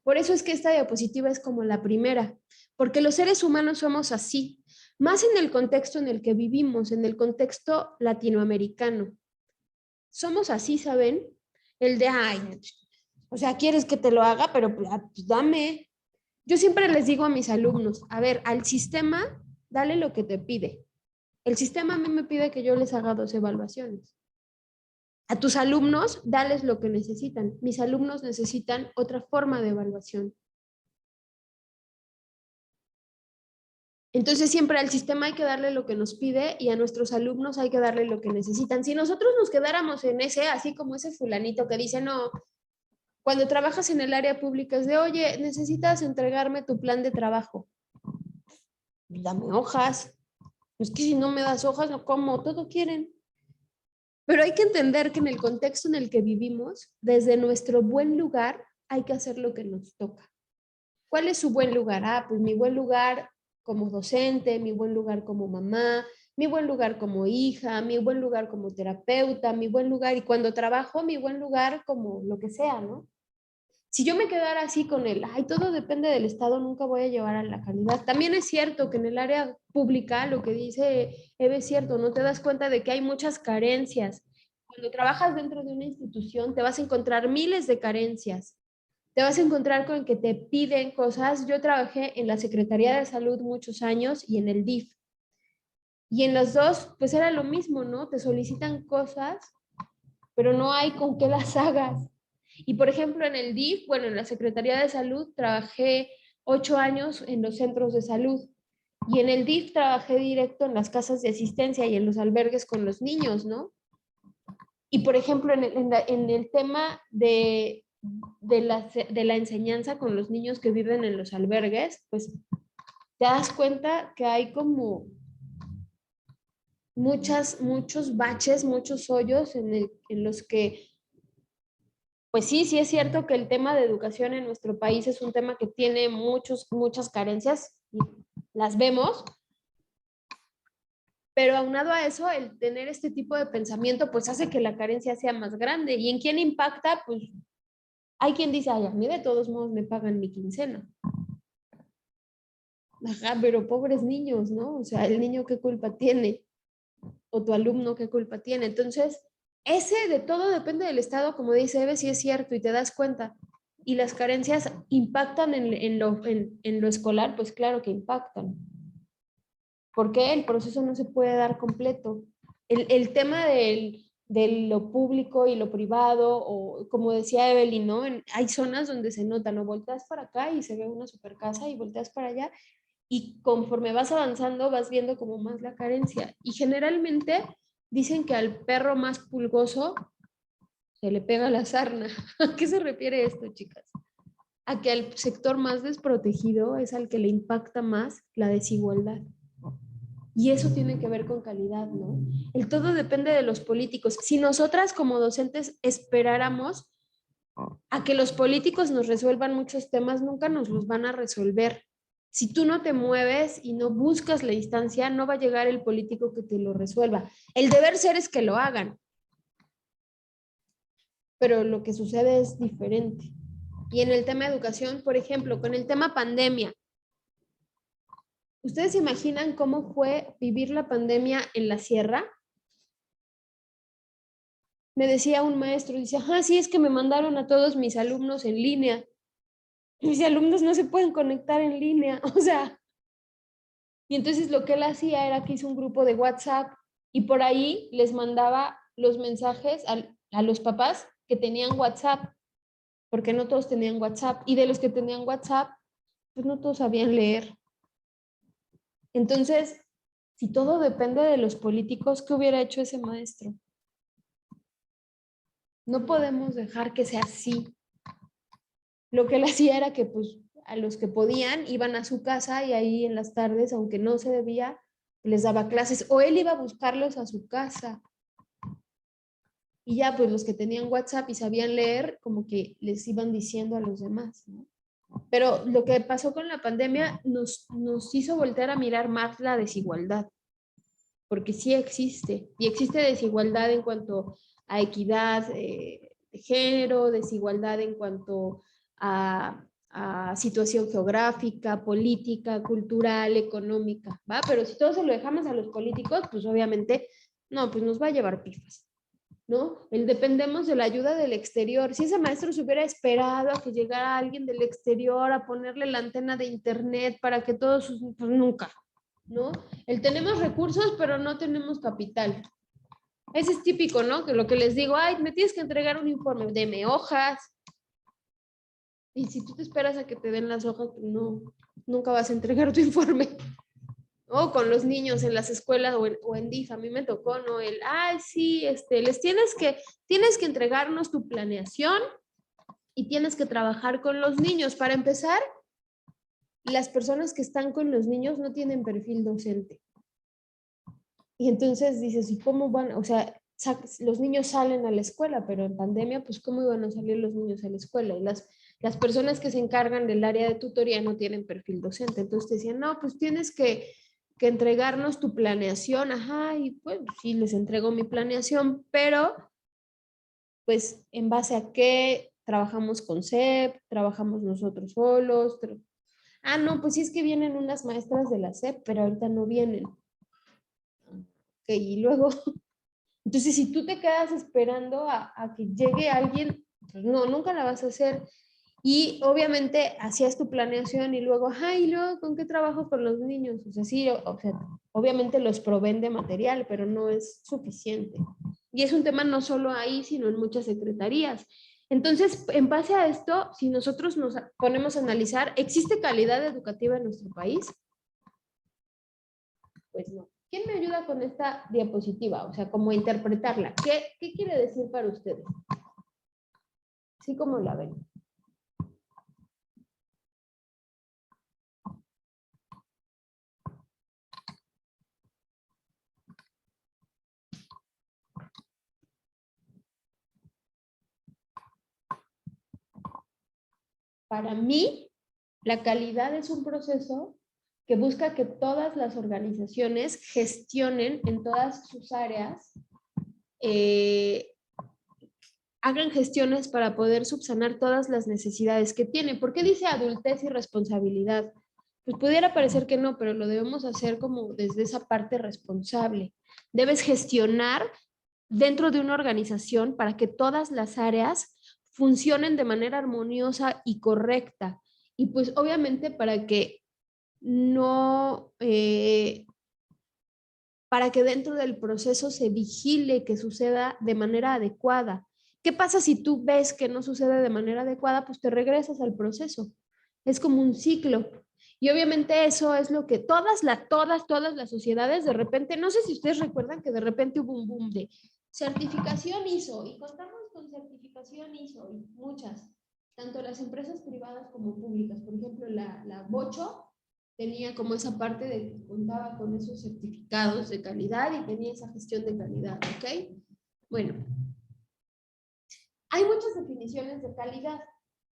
Por eso es que esta diapositiva es como la primera, porque los seres humanos somos así, más en el contexto en el que vivimos, en el contexto latinoamericano. Somos así, ¿saben? El de, ay, o sea, quieres que te lo haga, pero pues dame. Yo siempre les digo a mis alumnos, a ver, al sistema, dale lo que te pide. El sistema a mí me pide que yo les haga 2 evaluaciones. A tus alumnos, dales lo que necesitan. Mis alumnos necesitan otra forma de evaluación. Entonces siempre al sistema hay que darle lo que nos pide y a nuestros alumnos hay que darle lo que necesitan. Si nosotros nos quedáramos en ese, así como ese fulanito que dice, no, Cuando trabajas en el área pública es de, oye, necesitas entregarme tu plan de trabajo. Dame hojas. Es que si no me das hojas, no como, todo quieren. Pero hay que entender que en el contexto en el que vivimos, desde nuestro buen lugar, hay que hacer lo que nos toca. ¿Cuál es su buen lugar? Ah, pues mi buen lugar como docente, mi buen lugar como mamá, mi buen lugar como hija, mi buen lugar como terapeuta, mi buen lugar, y cuando trabajo, mi buen lugar como lo que sea, ¿no? Si yo me quedara así con el, ay, todo depende del Estado, nunca voy a llevar a la calidad. También es cierto que en el área pública, lo que dice Eve es cierto, no te das cuenta de que hay muchas carencias. Cuando trabajas dentro de una institución, te vas a encontrar miles de carencias. Te vas a encontrar con que te piden cosas. Yo trabajé en la Secretaría de Salud muchos años y en el DIF. Y en los dos, pues era lo mismo, ¿no? Te solicitan cosas, pero no hay con qué las hagas. Y por ejemplo, en el DIF, bueno, en la Secretaría de Salud, trabajé 8 años en los centros de salud. Y en el DIF trabajé directo en las casas de asistencia y en los albergues con los niños, ¿no? Y por ejemplo, en el tema de la enseñanza con los niños que viven en los albergues, pues te das cuenta que hay como muchos baches, muchos hoyos en los que, pues sí es cierto que el tema de educación en nuestro país es un tema que tiene muchas carencias, y las vemos, pero aunado a eso, el tener este tipo de pensamiento, pues hace que la carencia sea más grande. ¿Y en quién impacta? Pues hay quien dice, ay, a mí de todos modos me pagan mi quincena. Ajá, pero pobres niños, ¿no? O sea, el niño qué culpa tiene, o tu alumno qué culpa tiene. Entonces, ese de todo depende del Estado, como dice Eve, sí es cierto, y te das cuenta. Y las carencias impactan en lo escolar, pues claro que impactan. Porque el proceso no se puede dar completo. El tema de lo público y lo privado, o como decía Evelyn, ¿no? Hay zonas donde se nota, ¿no? Volteas para acá y se ve una super casa y volteas para allá y conforme vas avanzando vas viendo como más la carencia. Y generalmente dicen que al perro más pulgoso se le pega la sarna. ¿A qué se refiere esto, chicas? A que al sector más desprotegido es al que le impacta más la desigualdad. Y eso tiene que ver con calidad, ¿no? El todo depende de los políticos. Si nosotras como docentes esperáramos a que los políticos nos resuelvan muchos temas, nunca nos los van a resolver. Si tú no te mueves y no buscas la instancia, no va a llegar el político que te lo resuelva. El deber ser es que lo hagan, pero lo que sucede es diferente. Y en el tema de educación, por ejemplo, con el tema pandemia, ¿ustedes se imaginan cómo fue vivir la pandemia en la sierra? Me decía un maestro, dice, sí, es que me mandaron a todos mis alumnos en línea. Mis alumnos no se pueden conectar en línea, o sea, y entonces lo que él hacía era que hizo un grupo de WhatsApp y por ahí les mandaba los mensajes a los papás que tenían WhatsApp, porque no todos tenían WhatsApp, y de los que tenían WhatsApp, pues no todos sabían leer. Entonces, si todo depende de los políticos, ¿qué hubiera hecho ese maestro? No podemos dejar que sea así. Lo que él hacía era que pues a los que podían iban a su casa y ahí en las tardes, aunque no se debía, les daba clases o él iba a buscarlos a su casa. Y ya pues los que tenían WhatsApp y sabían leer, como que les iban diciendo a los demás, ¿no? Pero lo que pasó con la pandemia nos hizo voltear a mirar más la desigualdad, porque sí existe, y existe desigualdad en cuanto a equidad de género, desigualdad en cuanto a situación geográfica, política, cultural, económica, ¿va? Pero si todo se lo dejamos a los políticos, pues obviamente, no, pues nos va a llevar pifas, ¿no? Dependemos de la ayuda del exterior. Si ese maestro se hubiera esperado a que llegara alguien del exterior a ponerle la antena de internet para que todos sus, pues nunca, ¿no? Tenemos recursos, pero no tenemos capital. Ese es típico, ¿no? Que lo que les digo, ay, me tienes que entregar un informe, deme hojas. Y si tú te esperas a que te den las hojas, pues no, nunca vas a entregar tu informe. O con los niños en las escuelas o en DIF, a mí me tocó, ¿no? Ay, sí, les tienes que entregarnos tu planeación y tienes que trabajar con los niños. Para empezar, las personas que están con los niños no tienen perfil docente. Y entonces dices, ¿y cómo van? O sea, los niños salen a la escuela, pero en pandemia, pues ¿cómo iban a salir los niños a la escuela? Y las personas que se encargan del área de tutoría no tienen perfil docente. Entonces te decían, no, pues tienes que entregarnos tu planeación. Ajá, y pues sí, les entrego mi planeación, pero pues en base a qué trabajamos con CEP, trabajamos nosotros solos. Ah, no, pues sí es que vienen unas maestras de la CEP, pero ahorita no vienen. Ok, y luego, entonces si tú te quedas esperando a que llegue alguien, pues no, nunca la vas a hacer. Y obviamente hacías tu planeación y luego, ay, ¿y luego con qué trabajo con los niños? O sea, sí, o sea, obviamente los proveen de material, pero no es suficiente. Y es un tema no solo ahí, sino en muchas secretarías. Entonces, en base a esto, si nosotros nos ponemos a analizar, ¿existe calidad educativa en nuestro país? Pues no. ¿Quién me ayuda con esta diapositiva? O sea, cómo interpretarla. ¿Qué quiere decir para ustedes? ¿Sí como la ven? Para mí, la calidad es un proceso que busca que todas las organizaciones gestionen en todas sus áreas, hagan gestiones para poder subsanar todas las necesidades que tienen. ¿Por qué dice adultez y responsabilidad? Pues pudiera parecer que no, pero lo debemos hacer como desde esa parte responsable. Debes gestionar dentro de una organización para que todas las áreas funcionen de manera armoniosa y correcta. Y pues obviamente no, para que dentro del proceso se vigile que suceda de manera adecuada. ¿Qué pasa si tú ves que no sucede de manera adecuada? Pues te regresas al proceso. Es como un ciclo. Y obviamente eso es lo que todas las sociedades de repente, no sé si ustedes recuerdan que de repente hubo un boom de certificación ISO y contamos con certificación ISO y muchas, tanto las empresas privadas como públicas. Por ejemplo, la Bocho tenía como esa parte de que contaba con esos certificados de calidad y tenía esa gestión de calidad, ¿ok? Bueno, hay muchas definiciones de calidad,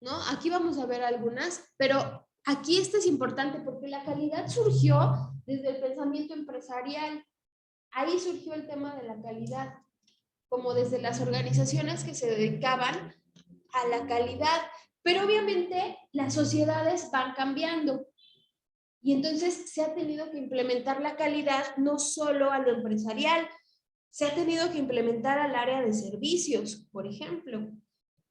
¿no? Aquí vamos a ver algunas, pero aquí esta es importante porque la calidad surgió desde el pensamiento empresarial. Ahí surgió el tema de la calidad, como desde las organizaciones que se dedicaban a la calidad. Pero obviamente las sociedades van cambiando. Y entonces se ha tenido que implementar la calidad no solo a lo empresarial, se ha tenido que implementar al área de servicios, por ejemplo.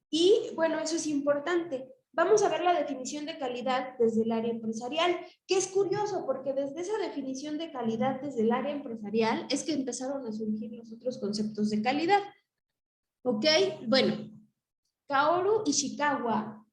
Y bueno, eso es importante. Vamos a ver la definición de calidad desde el área empresarial, que es curioso porque desde esa definición de calidad desde el área empresarial es que empezaron a surgir los otros conceptos de calidad. ¿Ok? Bueno, Kaoru Ishikawa,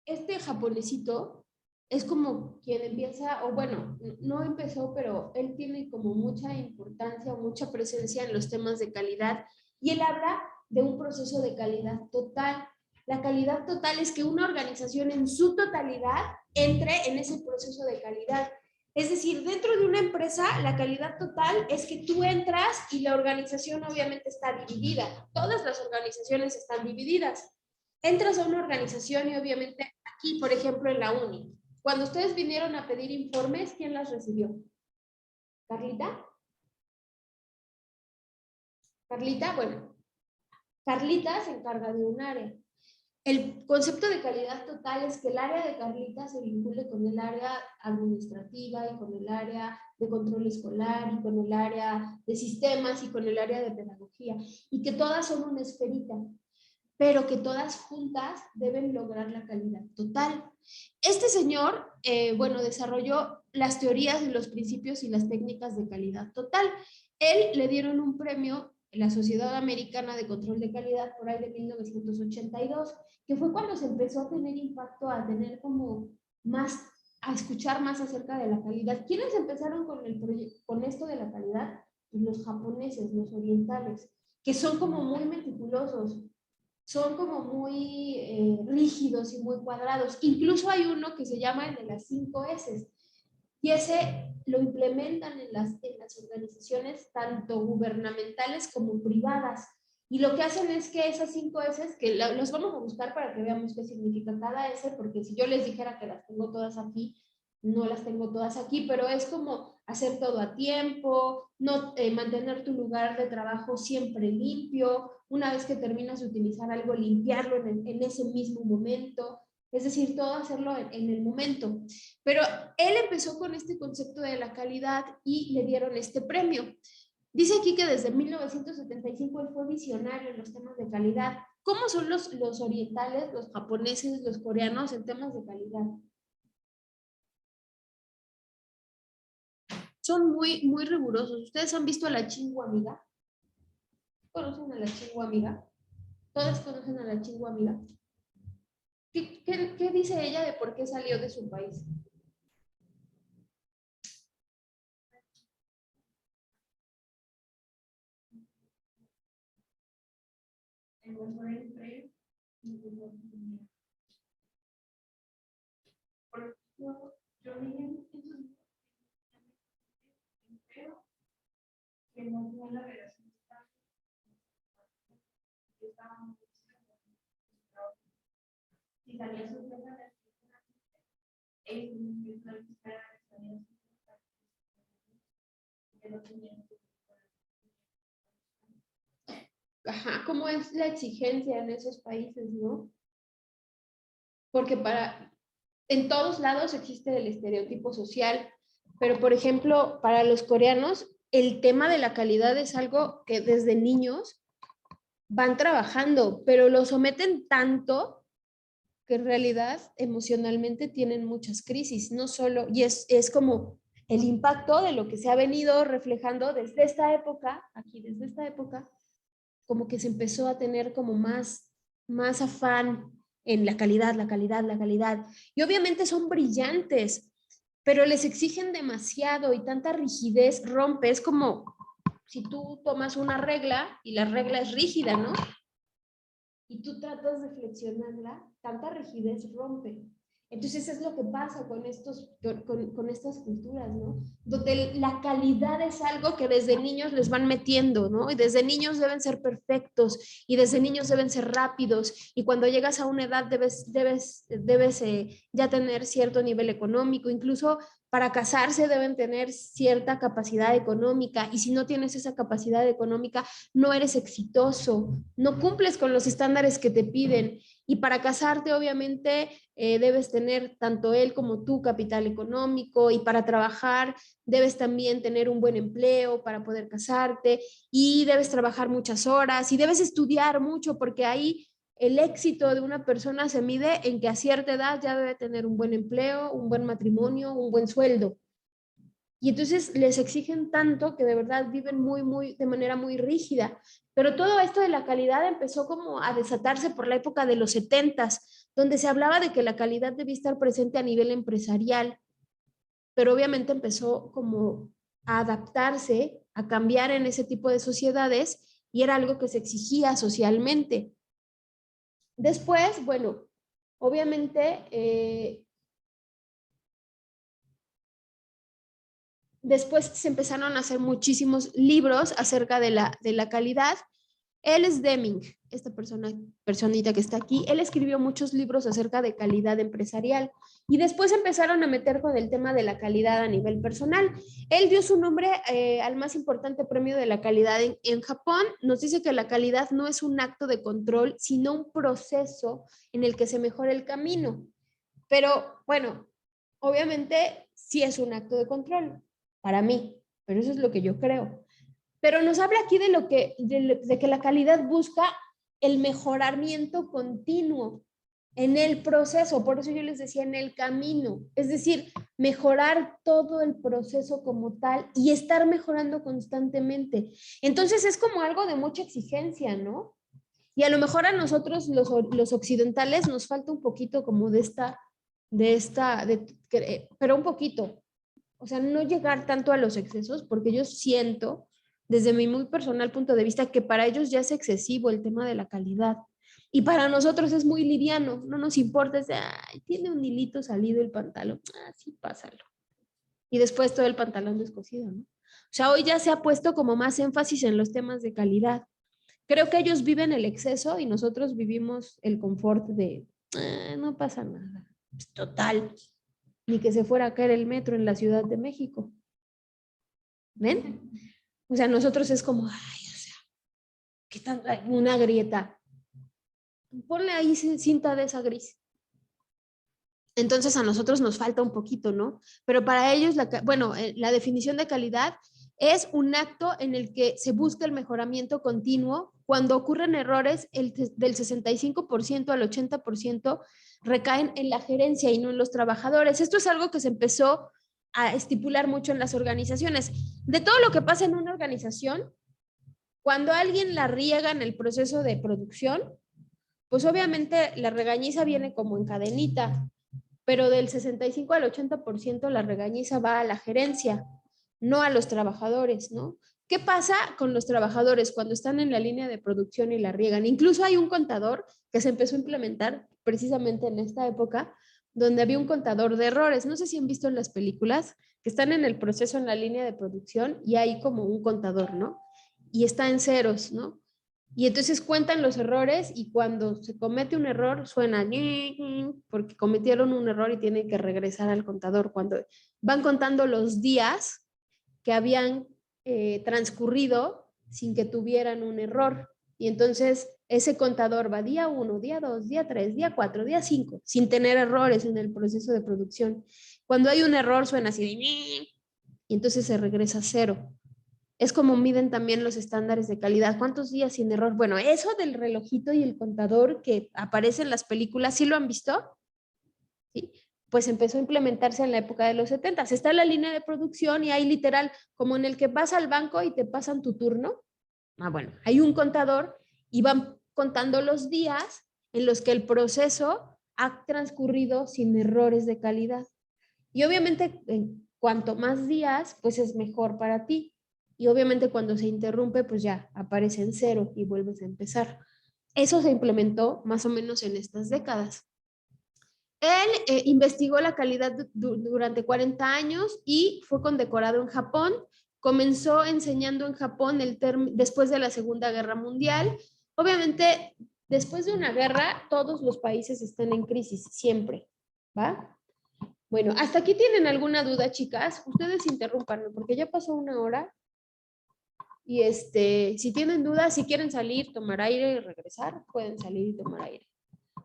este japonesito, es como quien empieza, o bueno, no empezó, pero él tiene como mucha importancia, mucha presencia en los temas de calidad, y él habla de un proceso de calidad total. La calidad total es que una organización en su totalidad entre en ese proceso de calidad. Es decir, dentro de una empresa, la calidad total es que tú entras y la organización obviamente está dividida. Todas las organizaciones están divididas. Entras a una organización y obviamente aquí, por ejemplo, en la uni, cuando ustedes vinieron a pedir informes, ¿quién las recibió? ¿Carlita? ¿Carlita? Bueno, Carlita se encarga de un área. El concepto de calidad total es que el área de Carlita se vincule con el área administrativa y con el área de control escolar y con el área de sistemas y con el área de pedagogía y que todas son una esferita, pero que todas juntas deben lograr la calidad total. Este señor, bueno, desarrolló las teorías y los principios y las técnicas de calidad total. Él le dieron un premio en la Sociedad Americana de Control de Calidad por ahí de 1982, que fue cuando se empezó a tener impacto, a tener como más, a escuchar más acerca de la calidad. ¿Quiénes empezaron con esto de la calidad? Pues los japoneses, los orientales, que son como muy meticulosos. son como muy rígidos y muy cuadrados. Incluso hay uno que se llama el de las 5 S, y ese lo implementan en las organizaciones tanto gubernamentales como privadas. Y lo que hacen es que esas 5 S, que los vamos a buscar para que veamos qué significa cada S, porque si yo les dijera que las tengo todas aquí, no las tengo todas aquí, pero es como hacer todo a tiempo, no mantener tu lugar de trabajo siempre limpio, una vez que terminas de utilizar algo, limpiarlo en ese mismo momento, es decir, todo hacerlo en el momento. Pero él empezó con este concepto de la calidad y le dieron este premio. Dice aquí que desde 1975 él fue visionario en los temas de calidad. ¿Cómo son los orientales, los japoneses, los coreanos en temas de calidad? Son muy rigurosos. ¿Ustedes han visto a la chingua amiga? ¿Conocen a la chingua amiga? ¿Todas conocen a la chingua amiga? ¿Qué dice ella de por qué salió de su país? El mejor empleo. Porque yo vi en esos empleos que no tenía la relación que estaban si salía su jefa ellos empezaron a buscar a que no tenían. Ajá, ¿cómo es la exigencia en esos países, no? Porque en todos lados existe el estereotipo social, pero por ejemplo, para los coreanos, el tema de la calidad es algo que desde niños van trabajando, pero lo someten tanto que en realidad emocionalmente tienen muchas crisis, no solo, y es como el impacto de lo que se ha venido reflejando desde esta época, aquí desde esta época, como que se empezó a tener como más afán en la calidad, la calidad, la calidad. Y obviamente son brillantes, pero les exigen demasiado y tanta rigidez rompe. Es como si tú tomas una regla y la regla es rígida, ¿no? Y tú tratas de flexionarla, tanta rigidez rompe. Entonces es lo que pasa con estas culturas, ¿no? Donde la calidad es algo que desde niños les van metiendo, ¿no? Y desde niños deben ser perfectos y desde niños deben ser rápidos y cuando llegas a una edad debes ya tener cierto nivel económico, incluso para casarse deben tener cierta capacidad económica y si no tienes esa capacidad económica no eres exitoso, no cumples con los estándares que te piden y para casarte obviamente debes tener tanto él como tú capital económico y para trabajar debes también tener un buen empleo para poder casarte y debes trabajar muchas horas y debes estudiar mucho porque ahí el éxito de una persona se mide en que a cierta edad ya debe tener un buen empleo, un buen matrimonio, un buen sueldo. Y entonces les exigen tanto que de verdad viven de manera muy rígida. Pero todo esto de la calidad empezó como a desatarse por la época de los 70s, donde se hablaba de que la calidad debía estar presente a nivel empresarial, pero obviamente empezó como a adaptarse, a cambiar en ese tipo de sociedades y era algo que se exigía socialmente. Después, bueno, obviamente después se empezaron a hacer muchísimos libros acerca de la calidad. Él es Deming, esta personita que está aquí. Él escribió muchos libros acerca de calidad empresarial y después empezaron a meter con el tema de la calidad a nivel personal. Él dio su nombre al más importante premio de la calidad en Japón. Nos dice que la calidad no es un acto de control, sino un proceso en el que se mejora el camino. Pero bueno, obviamente sí es un acto de control para mí, pero eso es lo que yo creo. Pero nos habla aquí de que la calidad busca el mejoramiento continuo en el proceso, por eso yo les decía en el camino, es decir, mejorar todo el proceso como tal y estar mejorando constantemente. Entonces es como algo de mucha exigencia, ¿no? Y a lo mejor a nosotros los occidentales nos falta un poquito como pero un poquito, o sea, no llegar tanto a los excesos, porque yo siento, desde mi muy personal punto de vista, que para ellos ya es excesivo el tema de la calidad. Y para nosotros es muy liviano, no nos importa, es de, ay, tiene un hilito salido el pantalón, sí, pásalo. Y después todo el pantalón descosido, ¿no? O sea, hoy ya se ha puesto como más énfasis en los temas de calidad. Creo que ellos viven el exceso y nosotros vivimos el confort de, no pasa nada. Pues, total, ni que se fuera a caer el metro en la Ciudad de México. ¿Ven? O sea, nosotros es como, ay, o sea, ¿qué tan? Una grieta. Ponle ahí cinta de esa gris. Entonces a nosotros nos falta un poquito, ¿no? Pero para ellos, la definición de calidad es un acto en el que se busca el mejoramiento continuo. Cuando ocurren errores, del 65% al 80% recaen en la gerencia y no en los trabajadores. Esto es algo que se empezó a estipular mucho en las organizaciones. De todo lo que pasa en una organización, cuando alguien la riega en el proceso de producción, pues obviamente la regañiza viene como en cadenita, pero del 65 al 80% la regañiza va a la gerencia, no a los trabajadores, ¿no? ¿Qué pasa con los trabajadores cuando están en la línea de producción y la riegan? Incluso hay un contador que se empezó a implementar precisamente en esta época, donde había un contador de errores. No sé si han visto en las películas que están en el proceso en la línea de producción y hay como un contador, ¿no? Y está en ceros, ¿no? Y entonces cuentan los errores y cuando se comete un error suena porque cometieron un error y tienen que regresar al contador. Cuando van contando los días que habían transcurrido sin que tuvieran un error. Y entonces ese contador va día 1, día 2, día 3, día 4, día 5, sin tener errores en el proceso de producción. Cuando hay un error suena así y entonces se regresa a cero. Es como miden también los estándares de calidad. ¿Cuántos días sin error? Bueno, eso del relojito y el contador que aparece en las películas, ¿sí lo han visto? ¿Sí? Pues empezó a implementarse en la época de los 70. Está en la línea de producción y hay literal, como en el que vas al banco y te pasan tu turno. Bueno, hay un contador y van contando los días en los que el proceso ha transcurrido sin errores de calidad. Y obviamente, en cuanto más días, pues es mejor para ti. Y obviamente cuando se interrumpe, pues ya aparece en cero y vuelves a empezar. Eso se implementó más o menos en estas décadas. Él investigó la calidad durante 40 años y fue condecorado en Japón. Comenzó enseñando en Japón después de la Segunda Guerra Mundial. Obviamente, después de una guerra, todos los países están en crisis, siempre, ¿va? Bueno, ¿hasta aquí tienen alguna duda, chicas? Ustedes interrúmpanme porque ya pasó una hora. Y si tienen dudas, si quieren salir, tomar aire y regresar, pueden salir y tomar aire.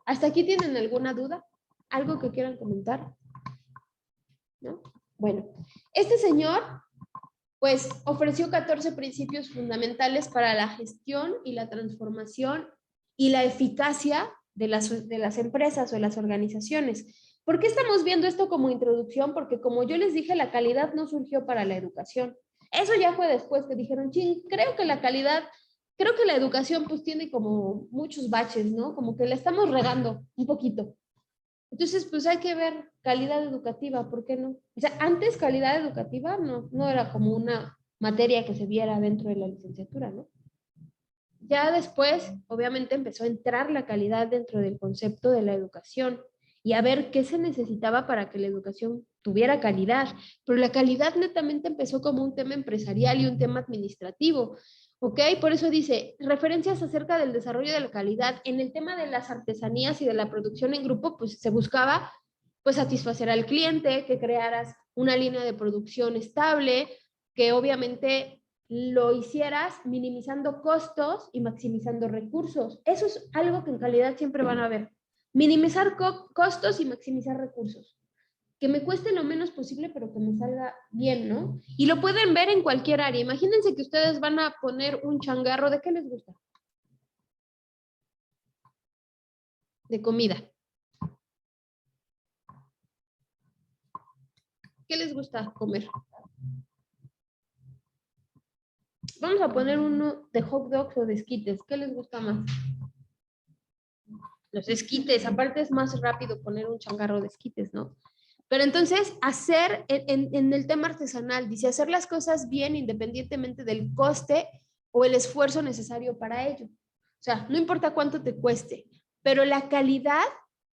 ¿Hasta aquí tienen alguna duda? ¿Algo que quieran comentar? ¿No? Bueno, este señor, pues, ofreció 14 principios fundamentales para la gestión y la transformación y la eficacia de las empresas o de las organizaciones. ¿Por qué estamos viendo esto como introducción? Porque como yo les dije, la calidad no surgió para la educación. Eso ya fue después que dijeron, creo que la educación pues tiene como muchos baches, ¿no? Como que la estamos regando un poquito. Entonces, pues hay que ver calidad educativa, ¿por qué no? O sea, antes calidad educativa no era como una materia que se viera dentro de la licenciatura, ¿no? Ya después, obviamente, empezó a entrar la calidad dentro del concepto de la educación y a ver qué se necesitaba para que la educación tuviera calidad. Pero la calidad netamente empezó como un tema empresarial y un tema administrativo, ¿ok? Por eso dice, referencias acerca del desarrollo de la calidad. En el tema de las artesanías y de la producción en grupo, pues se buscaba pues satisfacer al cliente, que crearas una línea de producción estable, que obviamente lo hicieras minimizando costos y maximizando recursos. Eso es algo que en calidad siempre van a ver. Minimizar costos y maximizar recursos. Que me cueste lo menos posible, pero que me salga bien, ¿no? Y lo pueden ver en cualquier área. Imagínense que ustedes van a poner un changarro. ¿De qué les gusta? De comida. ¿Qué les gusta comer? Vamos a poner uno de hot dogs o de esquites. ¿Qué les gusta más? Los esquites. Aparte es más rápido poner un changarro de esquites, ¿no? Pero entonces, hacer en el tema artesanal, dice, hacer las cosas bien independientemente del coste o el esfuerzo necesario para ello. O sea, no importa cuánto te cueste. pero la calidad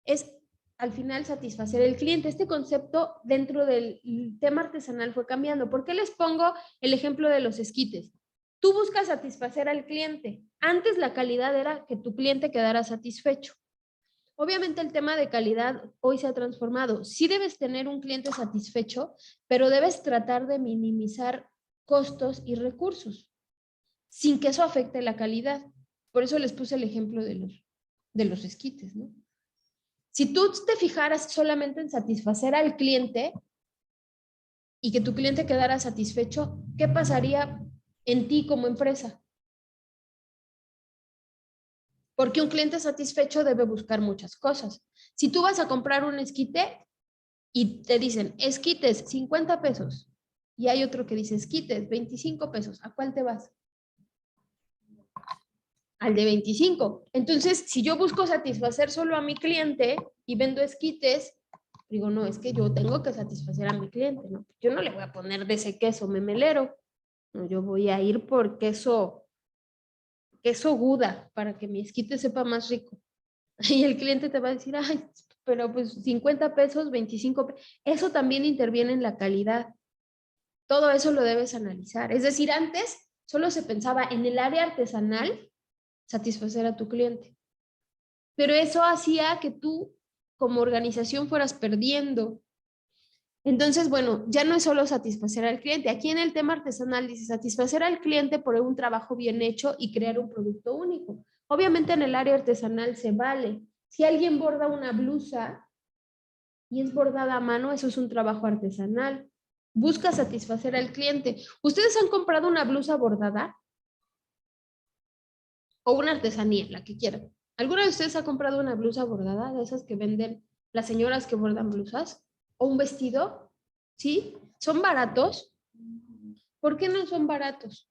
es al final satisfacer al cliente. Este concepto dentro del tema artesanal fue cambiando. ¿Por qué les pongo el ejemplo de los esquites? Tú buscas satisfacer al cliente. Antes la calidad era que tu cliente quedara satisfecho. Obviamente el tema de calidad hoy se ha transformado. Sí debes tener un cliente satisfecho, pero debes tratar de minimizar costos y recursos sin que eso afecte la calidad. Por eso les puse el ejemplo de los esquites, ¿no? Si tú te fijaras solamente en satisfacer al cliente y que tu cliente quedara satisfecho, ¿qué pasaría en ti como empresa? Porque un cliente satisfecho debe buscar muchas cosas. Si tú vas a comprar un esquite y te dicen, esquites, 50 pesos, y hay otro que dice, esquites, 25 pesos, ¿a cuál te vas? Al de 25. Entonces, si yo busco satisfacer solo a mi cliente y vendo esquites, digo, no, es que yo tengo que satisfacer a mi cliente, ¿no? Yo no le voy a poner de ese queso memelero, no, yo voy a ir por queso Gouda para que mi esquite sepa más rico. Y el cliente te va a decir, ay, pero pues 50 pesos, 25 pesos. Eso también interviene en la calidad. Todo eso lo debes analizar. Es decir, antes solo se pensaba en el área artesanal satisfacer a tu cliente. Pero eso hacía que tú como organización fueras perdiendo. Entonces, bueno, ya no es solo satisfacer al cliente. Aquí en el tema artesanal dice satisfacer al cliente por un trabajo bien hecho y crear un producto único. Obviamente en el área artesanal se vale. Si alguien borda una blusa y es bordada a mano, eso es un trabajo artesanal. Busca satisfacer al cliente. ¿Ustedes han comprado una blusa bordada? O una artesanía, la que quieran. ¿Alguna de ustedes ha comprado una blusa bordada, de esas que venden las señoras que bordan blusas? ¿O un vestido? ¿Sí? ¿Son baratos? ¿Por qué no son baratos?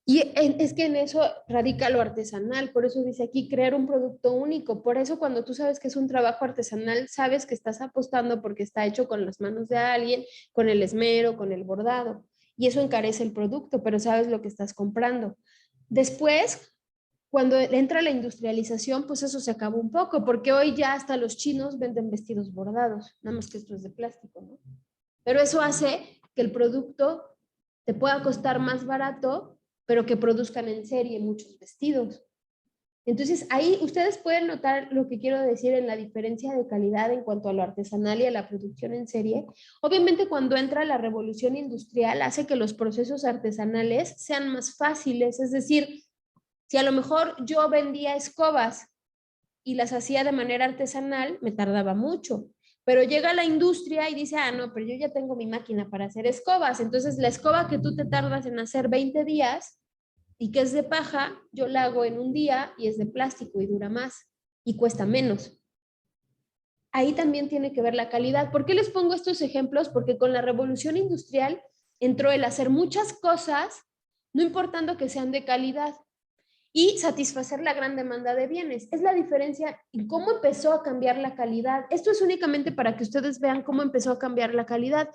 Y es que en eso radica lo artesanal, por eso dice aquí crear un producto único. Por eso cuando tú sabes que es un trabajo artesanal, sabes que estás apostando porque está hecho con las manos de alguien, con el esmero, con el bordado. Y eso encarece el producto, pero sabes lo que estás comprando. Después, cuando entra la industrialización, pues eso se acabó un poco, porque hoy ya hasta los chinos venden vestidos bordados, nada más que esto es de plástico, ¿no? Pero eso hace que el producto te pueda costar más barato, pero que produzcan en serie muchos vestidos. Entonces, ahí ustedes pueden notar lo que quiero decir en la diferencia de calidad en cuanto a lo artesanal y a la producción en serie. Obviamente, cuando entra la revolución industrial, hace que los procesos artesanales sean más fáciles. Es decir, si a lo mejor yo vendía escobas y las hacía de manera artesanal, me tardaba mucho. Pero llega la industria y dice, ah, no, pero yo ya tengo mi máquina para hacer escobas. Entonces, la escoba que tú te tardas en hacer 20 días y que es de paja, yo la hago en un día y es de plástico y dura más y cuesta menos. Ahí también tiene que ver la calidad. ¿Por qué les pongo estos ejemplos? Porque con la revolución industrial entró el hacer muchas cosas, no importando que sean de calidad, y satisfacer la gran demanda de bienes. Es la diferencia en cómo empezó a cambiar la calidad. Esto es únicamente para que ustedes vean cómo empezó a cambiar la calidad.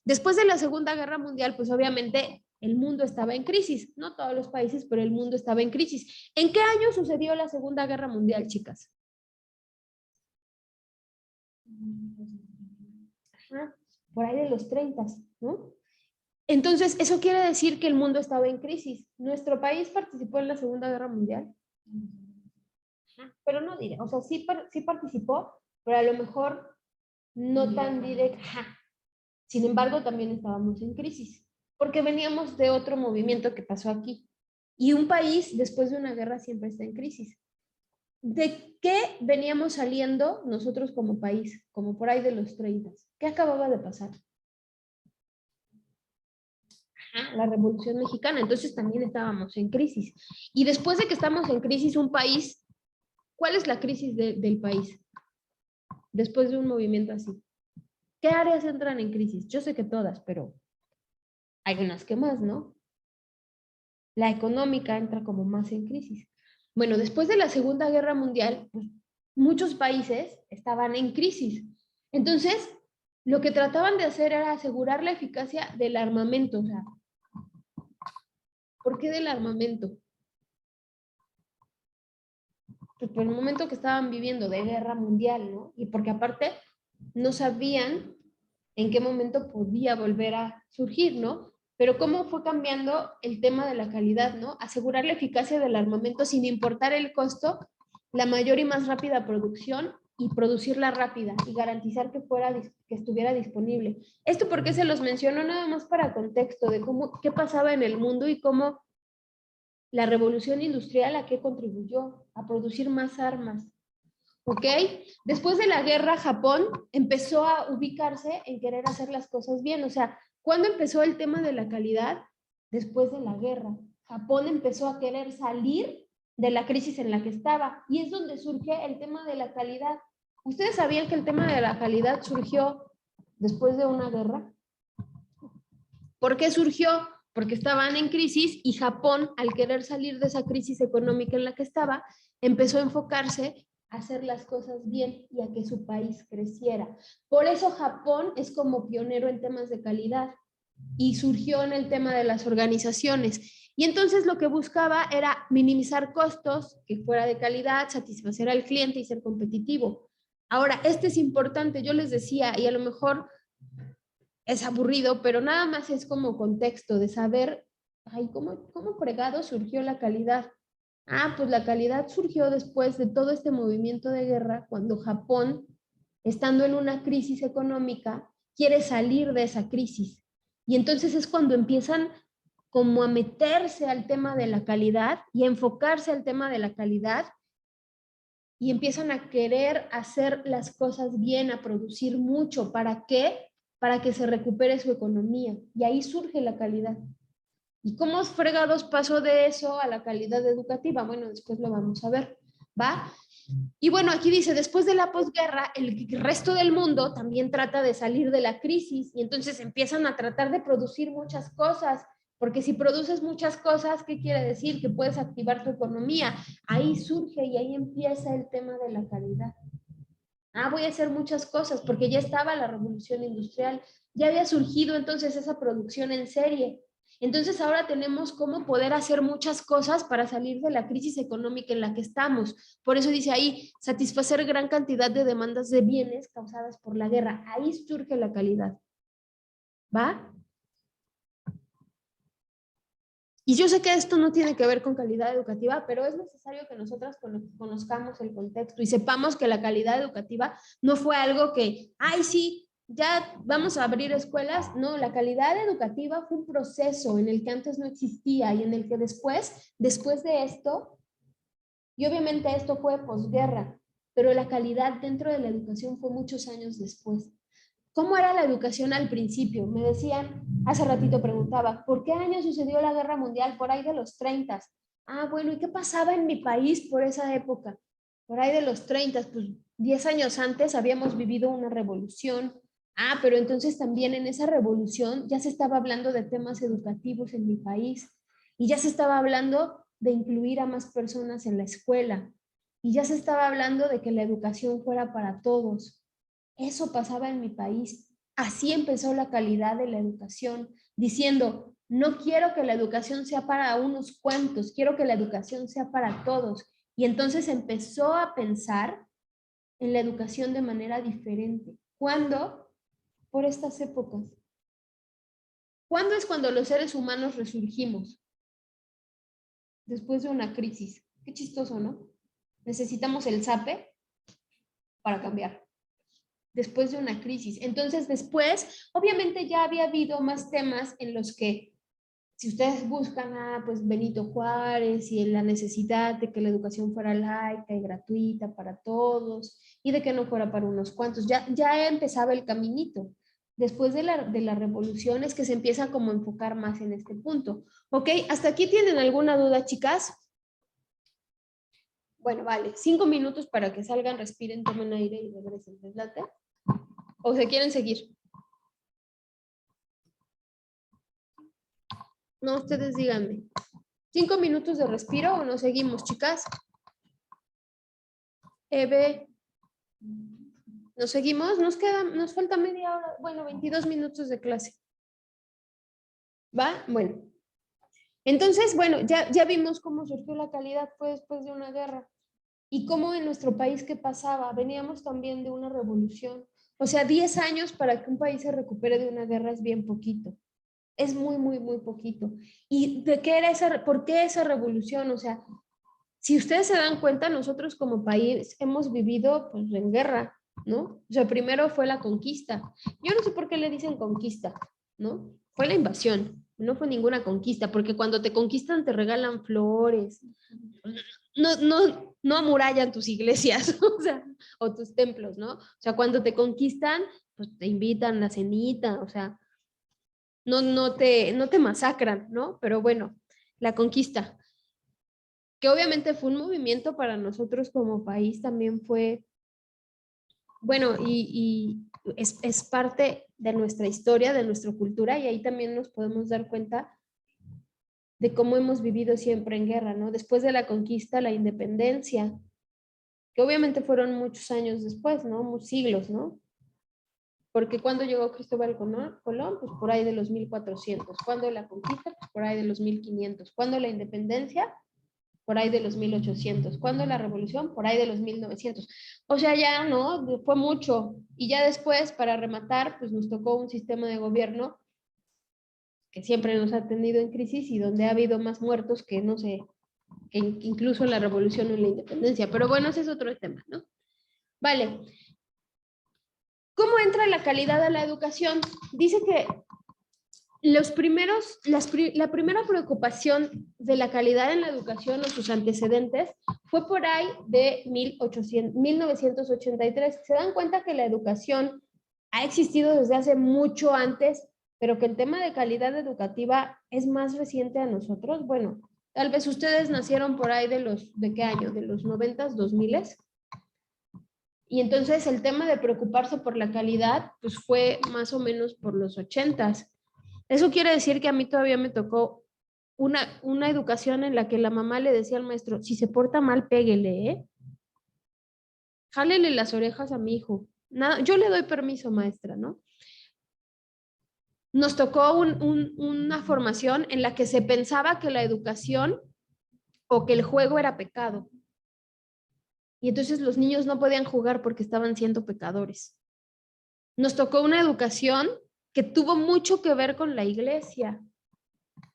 Después de la Segunda Guerra Mundial, pues obviamente el mundo estaba en crisis, no todos los países, pero el mundo estaba en crisis. ¿En qué año sucedió la Segunda Guerra Mundial, chicas? Ajá, por ahí de los 30, ¿no? Entonces, eso quiere decir que el mundo estaba en crisis. ¿Nuestro país participó en la Segunda Guerra Mundial? Pero no diré, o sea, sí participó, pero a lo mejor no tan directo. Sin embargo, también estábamos en crisis, porque veníamos de otro movimiento que pasó aquí. Y un país, después de una guerra, siempre está en crisis. ¿De qué veníamos saliendo nosotros como país? Como por ahí de los 30. ¿Qué acababa de pasar? La Revolución Mexicana. Entonces también estábamos en crisis. Y después de que estamos en crisis, un país, ¿cuál es la crisis del país? Después de un movimiento así. ¿Qué áreas entran en crisis? Yo sé que todas, pero hay unas que más, ¿no? La económica entra como más en crisis. Bueno, después de la Segunda Guerra Mundial, pues, muchos países estaban en crisis. Entonces, lo que trataban de hacer era asegurar la eficacia del armamento. O sea, ¿por qué del armamento? Pues por el momento que estaban viviendo de guerra mundial, ¿no? Y porque aparte no sabían en qué momento podía volver a surgir, ¿no? Pero cómo fue cambiando el tema de la calidad, ¿no? Asegurar la eficacia del armamento sin importar el costo, la mayor y más rápida producción y producirla rápida y garantizar que estuviera disponible. Esto porque se los menciono nada más para contexto de qué pasaba en el mundo y cómo la revolución industrial a qué contribuyó, a producir más armas. ¿Ok? Después de la guerra, Japón empezó a ubicarse en querer hacer las cosas bien. O sea, ¿cuándo empezó el tema de la calidad? Después de la guerra. Japón empezó a querer salir de la crisis en la que estaba. Y es donde surge el tema de la calidad. ¿Ustedes sabían que el tema de la calidad surgió después de una guerra? ¿Por qué surgió? Porque estaban en crisis y Japón, al querer salir de esa crisis económica en la que estaba, empezó a enfocarse a hacer las cosas bien y a que su país creciera. Por eso Japón es como pionero en temas de calidad y surgió en el tema de las organizaciones. Y entonces lo que buscaba era minimizar costos, que fuera de calidad, satisfacer al cliente y ser competitivo. Ahora, este es importante, yo les decía, y a lo mejor es aburrido, pero nada más es como contexto de saber, ay, ¿cómo fregado surgió la calidad? Ah, pues la calidad surgió después de todo este movimiento de guerra, cuando Japón, estando en una crisis económica, quiere salir de esa crisis. Y entonces es cuando empiezan como a meterse al tema de la calidad y a enfocarse al tema de la calidad y empiezan a querer hacer las cosas bien, a producir mucho. ¿Para qué? Para que se recupere su economía. Y ahí surge la calidad. ¿Y cómo fregados pasó de eso a la calidad educativa? Bueno, después lo vamos a ver, ¿va? Y bueno, aquí dice, después de la posguerra, el resto del mundo también trata de salir de la crisis y entonces empiezan a tratar de producir muchas cosas, porque si produces muchas cosas, ¿qué quiere decir? Que puedes activar tu economía. Ahí surge y ahí empieza el tema de la calidad. Ah, voy a hacer muchas cosas, porque ya estaba la revolución industrial, ya había surgido entonces esa producción en serie. Entonces ahora tenemos cómo poder hacer muchas cosas para salir de la crisis económica en la que estamos. Por eso dice ahí, satisfacer gran cantidad de demandas de bienes causadas por la guerra. Ahí surge la calidad. ¿Va? Y yo sé que esto no tiene que ver con calidad educativa, pero es necesario que nosotras conozcamos el contexto y sepamos que la calidad educativa no fue algo que, ay, sí, ya vamos a abrir escuelas. No, la calidad educativa fue un proceso en el que antes no existía y en el que después de esto, y obviamente esto fue posguerra, pero la calidad dentro de la educación fue muchos años después. ¿Cómo era la educación al principio? Me decían, hace ratito preguntaba, ¿por qué año sucedió la guerra mundial? Por ahí de los 30. Ah, bueno, ¿y qué pasaba en mi país por esa época? Por ahí de los 30, pues 10 años antes habíamos vivido una revolución. Ah, pero entonces también en esa revolución ya se estaba hablando de temas educativos en mi país y ya se estaba hablando de incluir a más personas en la escuela y ya se estaba hablando de que la educación fuera para todos. Eso pasaba en mi país. Así empezó la calidad de la educación, diciendo, no quiero que la educación sea para unos cuantos, quiero que la educación sea para todos. Y entonces empezó a pensar en la educación de manera diferente. ¿Cuándo? Por estas épocas. ¿Cuándo es cuando los seres humanos resurgimos? Después de una crisis. Qué chistoso, ¿no? Necesitamos el zape para cambiar. Después de una crisis. Entonces, después, obviamente ya había habido más temas en los que si ustedes buscan a pues Benito Juárez y en la necesidad de que la educación fuera laica y gratuita para todos y de que no fuera para unos cuantos, ya empezaba el caminito. Después de la revolución es que se empieza como a enfocar más en este punto. ¿Ok? ¿Hasta aquí tienen alguna duda, chicas? Bueno, vale. 5 minutos para que salgan, respiren, tomen aire y regresen. ¿Les late? ¿O se quieren seguir? No, ustedes díganme. 5 minutos de respiro o nos seguimos, chicas. Eve, ¿nos seguimos? Nos falta media hora, bueno, 22 minutos de clase. ¿Va? Bueno. Entonces, bueno, ya vimos cómo surgió la calidad fue después de una guerra. Y cómo en nuestro país, ¿qué pasaba? Veníamos también de una revolución. O sea, 10 años para que un país se recupere de una guerra es bien poquito. Es muy, muy, muy poquito. ¿Y de qué era por qué esa revolución? O sea, si ustedes se dan cuenta, nosotros como país hemos vivido pues, en guerra, ¿no? O sea, primero fue la conquista. Yo no sé por qué le dicen conquista, ¿no? Fue la invasión, no fue ninguna conquista, porque cuando te conquistan te regalan flores, no amurallan tus iglesias, o sea, o tus templos, ¿no? O sea, cuando te conquistan, pues te invitan a cenita, o sea, no te masacran, ¿no? Pero bueno, la conquista que obviamente fue un movimiento para nosotros como país, también fue, bueno, y es parte de nuestra historia, de nuestra cultura, y ahí también nos podemos dar cuenta de cómo hemos vivido siempre en guerra, ¿no? Después de la conquista, la independencia, que obviamente fueron muchos años después, ¿no? Muchos siglos, ¿no? Porque cuando llegó Cristóbal Colón, pues por ahí de los 1400. Cuando la conquista, pues por ahí de los 1500. Cuando la independencia, por ahí de los 1800. ¿Cuándo la revolución? Por ahí de los 1900. O sea, ya, ¿no? Fue mucho. Y ya después, para rematar, pues nos tocó un sistema de gobierno que siempre nos ha tenido en crisis y donde ha habido más muertos que, no sé, que incluso la revolución o la independencia. Pero bueno, ese es otro tema, ¿no? Vale. ¿Cómo entra la calidad a la educación? Dice que la primera preocupación de la calidad en la educación o sus antecedentes fue por ahí de 1983. Se dan cuenta que la educación ha existido desde hace mucho antes, pero que el tema de calidad educativa es más reciente a nosotros. Bueno, tal vez ustedes nacieron por ahí ¿de qué año? ¿De los 90s, 2000s? Y entonces el tema de preocuparse por la calidad, pues fue más o menos por los 80s. Eso quiere decir que a mí todavía me tocó una educación en la que la mamá le decía al maestro, si se porta mal, péguele, ¿eh? Jálele las orejas a mi hijo. Nada, yo le doy permiso, maestra, ¿no? Nos tocó una formación en la que se pensaba que la educación o que el juego era pecado. Y entonces los niños no podían jugar porque estaban siendo pecadores. Nos tocó una educación que tuvo mucho que ver con la iglesia.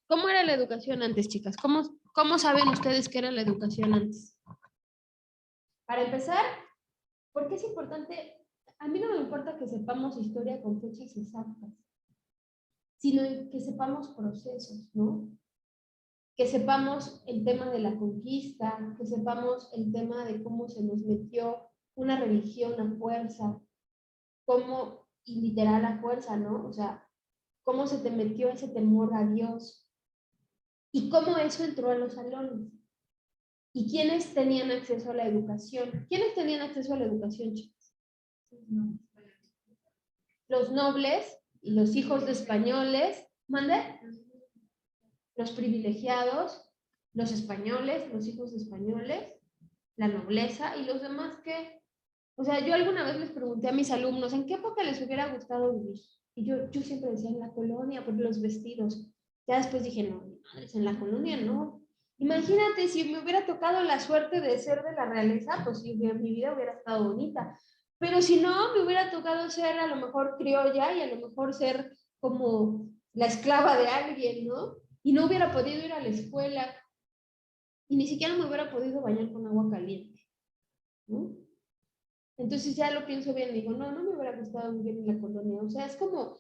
¿Cómo era la educación antes, chicas? ¿Cómo saben ustedes qué era la educación antes? Para empezar, ¿por qué es importante? A mí no me importa que sepamos historia con fechas exactas, sino que sepamos procesos, ¿no? Que sepamos el tema de la conquista, que sepamos el tema de cómo se nos metió una religión a fuerza, cómo, y literal a fuerza, ¿no? O sea, cómo se te metió ese temor a Dios y cómo eso entró a los salones. ¿Y quiénes tenían acceso a la educación? ¿Quiénes tenían acceso a la educación, chicos? Los nobles y los hijos de españoles, ¿mande? Los privilegiados, los españoles, los hijos de españoles, la nobleza y los demás que, o sea, yo alguna vez les pregunté a mis alumnos, ¿en qué época les hubiera gustado vivir? Y yo siempre decía, en la colonia, por los vestidos. Ya después dije, no, madres, en la colonia no. Imagínate si me hubiera tocado la suerte de ser de la realeza, pues si mi vida hubiera estado bonita. Pero si no, me hubiera tocado ser a lo mejor criolla y a lo mejor ser como la esclava de alguien, ¿no? Y no hubiera podido ir a la escuela y ni siquiera me hubiera podido bañar con agua caliente, ¿no? Entonces ya lo pienso bien, digo, no me hubiera gustado vivir en la colonia. O sea, es como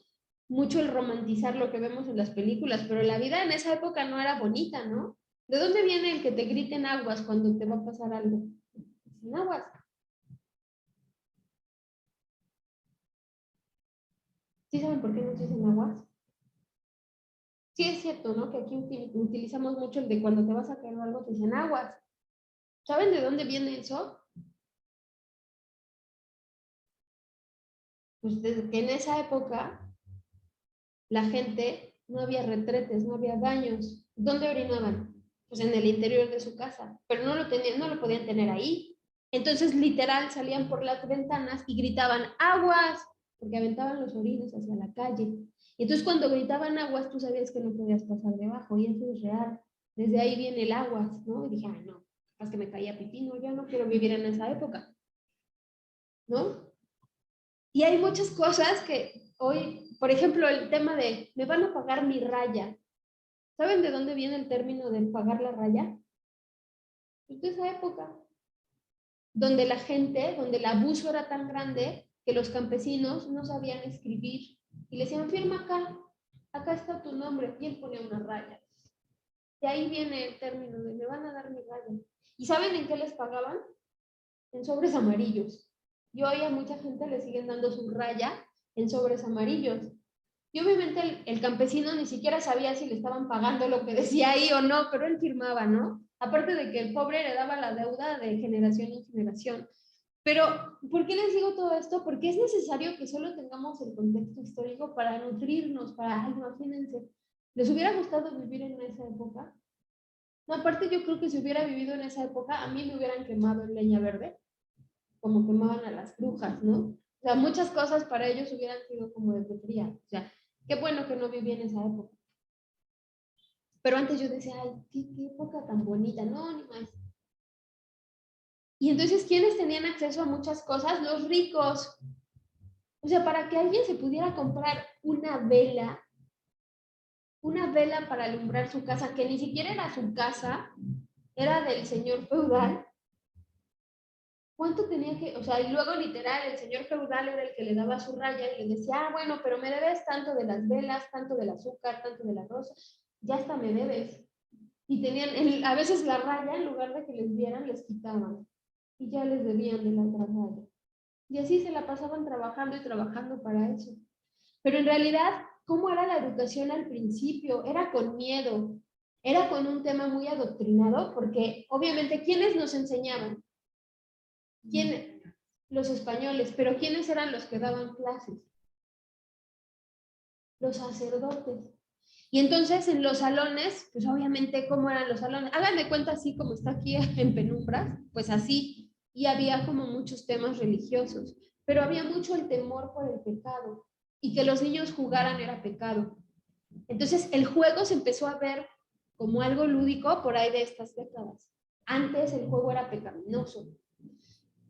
mucho el romantizar lo que vemos en las películas, pero la vida en esa época no era bonita, ¿no? ¿De dónde viene el que te griten aguas cuando te va a pasar algo? Sin aguas. ¿Sí saben por qué no se dicen aguas? Sí es cierto, ¿no? Que aquí utilizamos mucho el de cuando te vas a caer algo, te dicen aguas. ¿Saben de dónde viene eso? Pues desde que en esa época la gente no había retretes, no había baños. ¿Dónde orinaban? Pues en el interior de su casa, pero no lo tenían, no lo podían tener ahí. Entonces, literal, salían por las ventanas y gritaban aguas, porque aventaban los orines hacia la calle. Y entonces, cuando gritaban aguas, tú sabías que no podías pasar debajo, y eso es real. Desde ahí viene el aguas, ¿no? Y dije, ay, no, capaz que me caía pipí, no, yo no quiero vivir en esa época, ¿no? Y hay muchas cosas que hoy, por ejemplo, el tema de me van a pagar mi raya. ¿Saben de dónde viene el término de pagar la raya? Pues de esa época, donde la gente, donde el abuso era tan grande que los campesinos no sabían escribir y le decían, firma acá, acá está tu nombre, y él ponía una raya. De ahí viene el término de me van a dar mi raya. ¿Y saben en qué les pagaban? En sobres amarillos. Y hoy a mucha gente le siguen dando su raya en sobres amarillos. Y obviamente el campesino ni siquiera sabía si le estaban pagando lo que decía ahí o no, pero él firmaba, ¿no? Aparte de que el pobre heredaba la deuda de generación en generación. Pero, ¿por qué les digo todo esto? Porque es necesario que solo tengamos el contexto histórico para nutrirnos, para, ay, imagínense, ¿les hubiera gustado vivir en esa época? No, aparte yo creo que si hubiera vivido en esa época, a mí me hubieran quemado en leña verde, como quemaban a las brujas, ¿no? O sea, muchas cosas para ellos hubieran sido como de brujería. O sea, qué bueno que no viví en esa época. Pero antes yo decía, ay, qué época tan bonita. No, ni más. Y entonces, ¿quiénes tenían acceso a muchas cosas? Los ricos. O sea, para que alguien se pudiera comprar una vela para alumbrar su casa, que ni siquiera era su casa, era del señor feudal. ¿Cuánto tenía que, o sea, y luego literal, el señor feudal era el que le daba su raya y le decía, ah, bueno, pero me debes tanto de las velas, tanto del azúcar, tanto del arroz, ya hasta me debes. Y tenían, a veces la raya, en lugar de que les dieran, les quitaban. Y ya les debían de la otra raya. Y así se la pasaban trabajando y trabajando para eso. Pero en realidad, ¿cómo era la educación al principio? Era con miedo, era con un tema muy adoctrinado, porque obviamente, ¿quiénes nos enseñaban? ¿Quién? Los españoles, pero ¿quiénes eran los que daban clases? Los sacerdotes. Y entonces en los salones, pues obviamente, ¿cómo eran los salones? Hagan de cuenta así como está aquí en penumbras, pues así. Y había como muchos temas religiosos, pero había mucho el temor por el pecado y que los niños jugaran era pecado. Entonces el juego se empezó a ver como algo lúdico por ahí de estas décadas. Antes el juego era pecaminoso.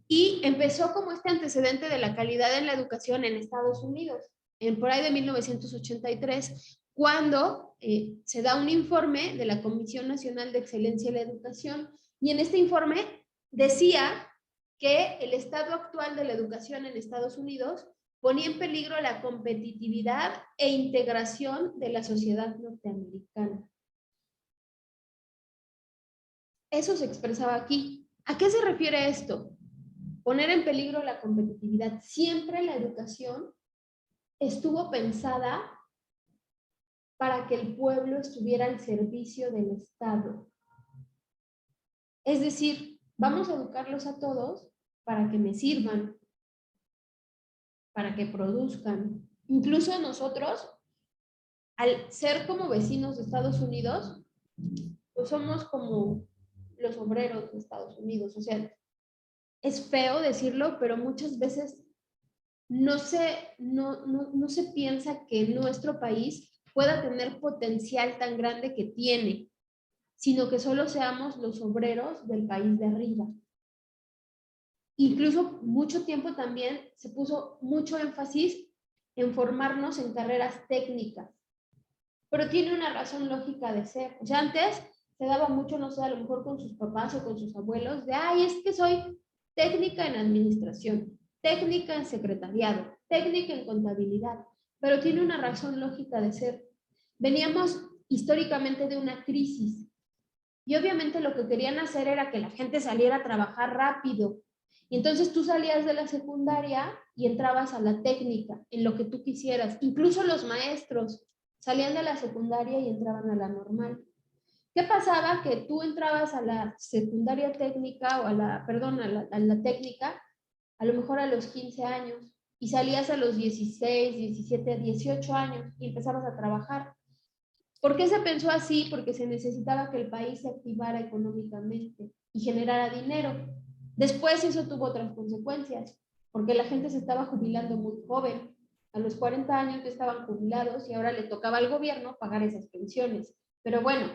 Y empezó como este antecedente de la calidad en la educación en Estados Unidos, por ahí de 1983, cuando se da un informe de la Comisión Nacional de Excelencia en la Educación, y en este informe decía que el estado actual de la educación en Estados Unidos ponía en peligro la competitividad e integración de la sociedad norteamericana. Eso se expresaba aquí. ¿A qué se refiere esto? Poner en peligro la competitividad. Siempre la educación estuvo pensada para que el pueblo estuviera al servicio del Estado. Es decir, vamos a educarlos a todos para que me sirvan, para que produzcan. Incluso nosotros, al ser como vecinos de Estados Unidos, pues somos como los obreros de Estados Unidos. O sea, es feo decirlo, pero muchas veces no se piensa que nuestro país pueda tener potencial tan grande que tiene, sino que solo seamos los obreros del país de arriba. Incluso mucho tiempo también se puso mucho énfasis en formarnos en carreras técnicas, pero tiene una razón lógica de ser. O sea, antes se daba mucho, no sé, a lo mejor con sus papás o con sus abuelos, de, ay, es que soy técnica en administración, técnica en secretariado, técnica en contabilidad. pero tiene una razón lógica de ser. Veníamos históricamente de una crisis y obviamente lo que querían hacer era que la gente saliera a trabajar rápido. Y entonces tú salías de la secundaria y entrabas a la técnica, en lo que tú quisieras. Incluso los maestros salían de la secundaria y entraban a la normal. ¿Qué pasaba? Que tú entrabas a la secundaria técnica o a la técnica, a lo mejor a los 15 años, y salías a los 16, 17, 18 años y empezabas a trabajar. ¿Por qué se pensó así? Porque se necesitaba que el país se activara económicamente y generara dinero. Después eso tuvo otras consecuencias, porque la gente se estaba jubilando muy joven. A los 40 años ya estaban jubilados y ahora le tocaba al gobierno pagar esas pensiones. Pero bueno,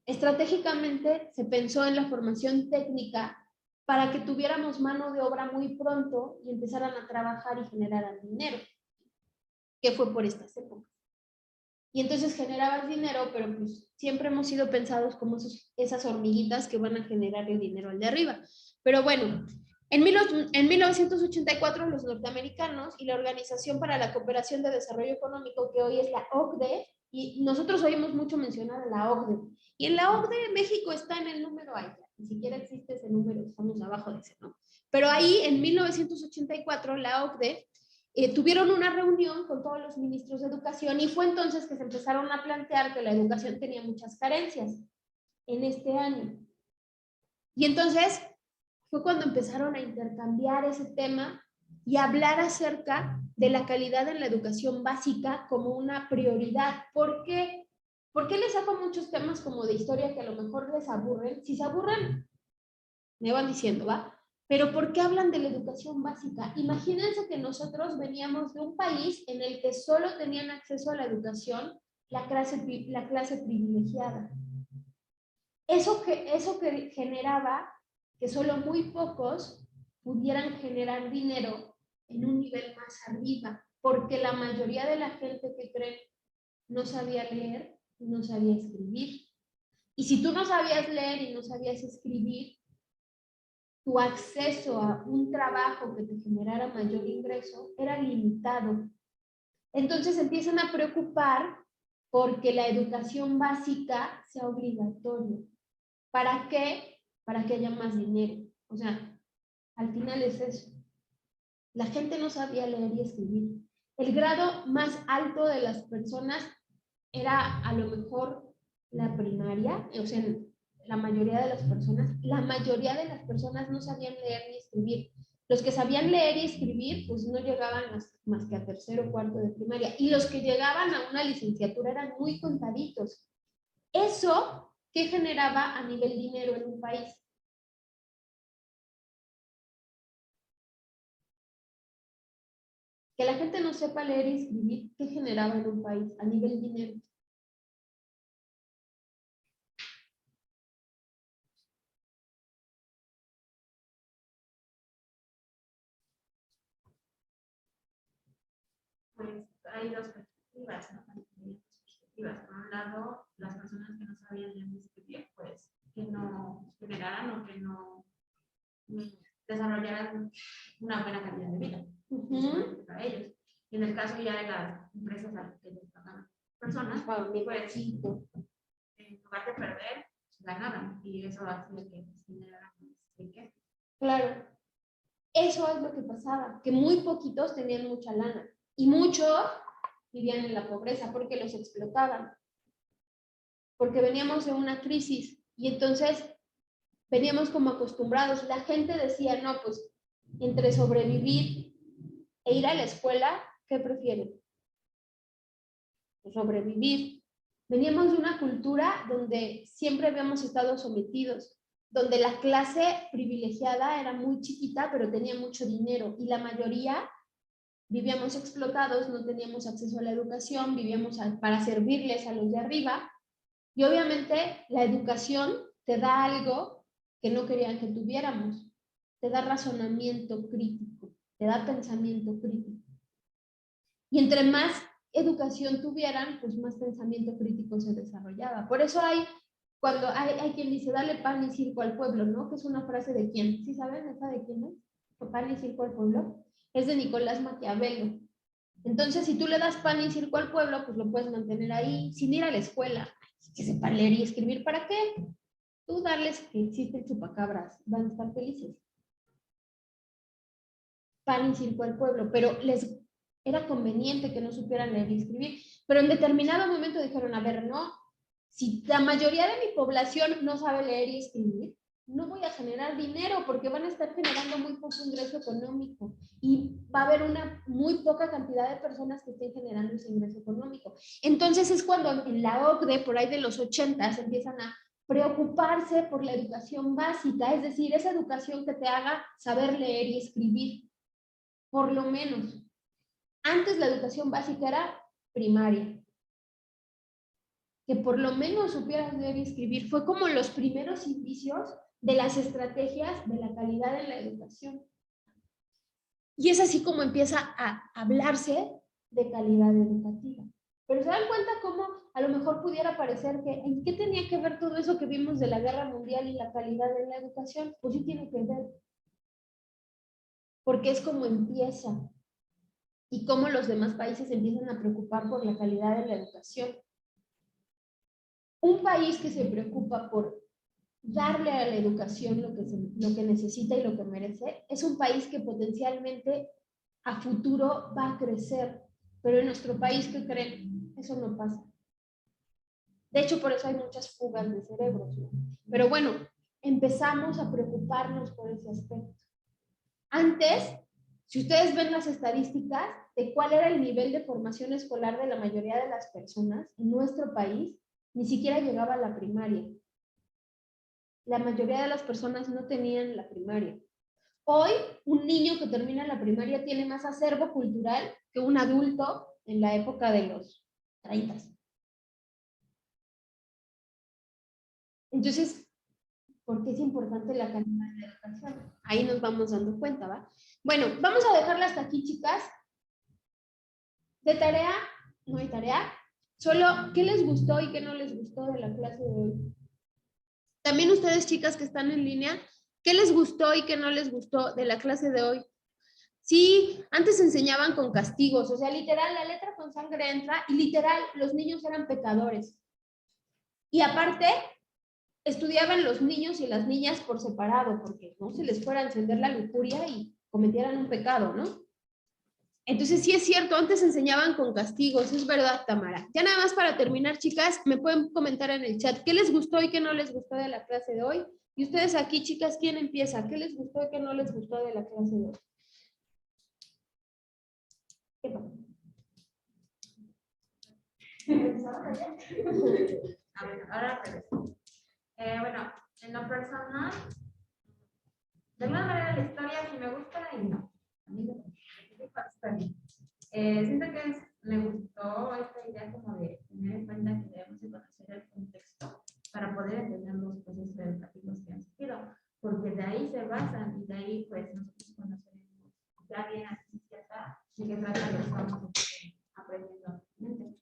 estratégicamente se pensó en la formación técnica para que tuviéramos mano de obra muy pronto y empezaran a trabajar y generaran dinero, que fue por estas épocas. Y entonces generabas dinero, pero pues siempre hemos sido pensados como esas hormiguitas que van a generar el dinero al de arriba. Pero bueno, en 1984 los norteamericanos y la Organización para la Cooperación de Desarrollo Económico, que hoy es la OCDE, y nosotros oímos mucho mencionar a la OCDE, y en la OCDE México está en el número ahí, ni siquiera existe ese número, estamos abajo de ese, ¿no? Pero ahí en 1984 la OCDE tuvieron una reunión con todos los ministros de educación y fue entonces que se empezaron a plantear que la educación tenía muchas carencias en este año. Y entonces fue cuando empezaron a intercambiar ese tema y hablar acerca de la calidad en la educación básica como una prioridad. ¿Por qué? ¿Por qué les saco muchos temas como de historia que a lo mejor les aburren? Si se aburren, me van diciendo, ¿va? Pero ¿por qué hablan de la educación básica? Imagínense que nosotros veníamos de un país en el que solo tenían acceso a la educación la clase privilegiada. Eso que generaba que solo muy pocos pudieran generar dinero en un nivel más arriba, porque la mayoría de la gente que creen no sabía leer y no sabía escribir. Y si tú no sabías leer y no sabías escribir, tu acceso a un trabajo que te generara mayor ingreso era limitado. Entonces empiezan a preocupar porque la educación básica sea obligatoria. ¿Para qué? Para que haya más dinero. O sea, al final es eso. La gente no sabía leer y escribir. El grado más alto de las personas era a lo mejor la primaria, o sea, la mayoría de las personas no sabían leer ni escribir. Los que sabían leer y escribir, pues no llegaban más que a tercero o cuarto de primaria. Y los que llegaban a una licenciatura eran muy contaditos. Eso, ¿qué generaba a nivel dinero en un país? Que la gente no sepa leer y escribir, ¿qué generaba en un país a nivel dinero? Pues hay dos perspectivas, ¿no? Por un lado, las personas que no sabían leer ni escribir, pues que no generaran o que no desarrollaran una buena calidad de vida para ellos. Y en el caso ya de las empresas a las que les pagan personas, pues en lugar de perder, ganaban y eso hace que generaran riqueza. Claro, eso es lo que pasaba, que muy poquitos tenían mucha lana y muchos vivían en la pobreza porque los explotaban, porque veníamos de una crisis y entonces veníamos como acostumbrados. La gente decía, no, pues entre sobrevivir e ir a la escuela, ¿qué prefieren? Pues sobrevivir. Veníamos de una cultura donde siempre habíamos estado sometidos, donde la clase privilegiada era muy chiquita, pero tenía mucho dinero y la mayoría vivíamos explotados, no teníamos acceso a la educación, vivíamos para servirles a los de arriba y obviamente la educación te da algo que no querían que tuviéramos, te da razonamiento crítico, te da pensamiento crítico. Y entre más educación tuvieran, pues más pensamiento crítico se desarrollaba. Por eso cuando hay quien dice, dale pan y circo al pueblo, ¿no? Que es una frase de quién, ¿sí saben esa de quién es? Pan y circo al pueblo. Es de Nicolás Maquiavelo. Entonces, si tú le das pan y circo al pueblo, pues lo puedes mantener ahí sin ir a la escuela. Que sepan leer y escribir, ¿para qué? Tú darles que existen chupacabras, van a estar felices. Pan y circo al pueblo, pero les era conveniente que no supieran leer y escribir. Pero en determinado momento dijeron, a ver, no, si la mayoría de mi población no sabe leer y escribir, no voy a generar dinero porque van a estar generando muy poco ingreso económico y va a haber una muy poca cantidad de personas que estén generando ese ingreso económico. Entonces es cuando en la OCDE, por ahí de los 80, empiezan a preocuparse por la educación básica, es decir, esa educación que te haga saber leer y escribir, por lo menos. Antes la educación básica era primaria. Que por lo menos supieras leer y escribir. Fue como los primeros indicios de las estrategias de la calidad en la educación. Y es así como empieza a hablarse de calidad educativa. Pero se dan cuenta cómo a lo mejor pudiera parecer que ¿en qué tenía que ver todo eso que vimos de la guerra mundial y la calidad en la educación? Pues sí tiene que ver. Porque es como empieza y cómo los demás países empiezan a preocupar por la calidad de la educación. Un país que se preocupa por darle a la educación lo que necesita y lo que merece, es un país que potencialmente a futuro va a crecer. Pero en nuestro país, ¿qué creen? Eso no pasa. De hecho, por eso hay muchas fugas de cerebros, ¿no? Pero bueno, empezamos a preocuparnos por ese aspecto. Antes, si ustedes ven las estadísticas de cuál era el nivel de formación escolar de la mayoría de las personas en nuestro país, ni siquiera llegaba a la primaria. La mayoría de las personas no tenían la primaria. Hoy, un niño que termina la primaria tiene más acervo cultural que un adulto en la época de los 30. Entonces, ¿por qué es importante la calidad de la educación? Ahí nos vamos dando cuenta, ¿va? Bueno, vamos a dejarla hasta aquí, chicas. De tarea, no hay tarea. Solo, ¿qué les gustó y qué no les gustó de la clase de hoy? También ustedes, chicas que están en línea, ¿qué les gustó y qué no les gustó de la clase de hoy? Sí, antes enseñaban con castigos, o sea, literal, la letra con sangre entra y literal, los niños eran pecadores. Y aparte, estudiaban los niños y las niñas por separado, porque no se les fuera a encender la lujuria y cometieran un pecado, ¿no? Entonces, sí es cierto, antes enseñaban con castigos, es verdad, Tamara. Ya nada más para terminar, chicas, me pueden comentar en el chat qué les gustó y qué no les gustó de la clase de hoy. Y ustedes aquí, chicas, ¿quién empieza? ¿Qué les gustó y qué no les gustó de la clase de hoy? ¿Qué pasa? A ver, ahora regreso. Bueno, en lo personal, de alguna manera la historia sí me gusta y no. A mí no me gusta. Siento que me gustó esta idea como de tener en cuenta que debemos de conocer el contexto para poder entender los procesos educativos que han surgido, porque de ahí se basan y de ahí pues nosotros conoceremos ya bien a ciencia cierta de qué trata lo que estamos aprendiendo actualmente.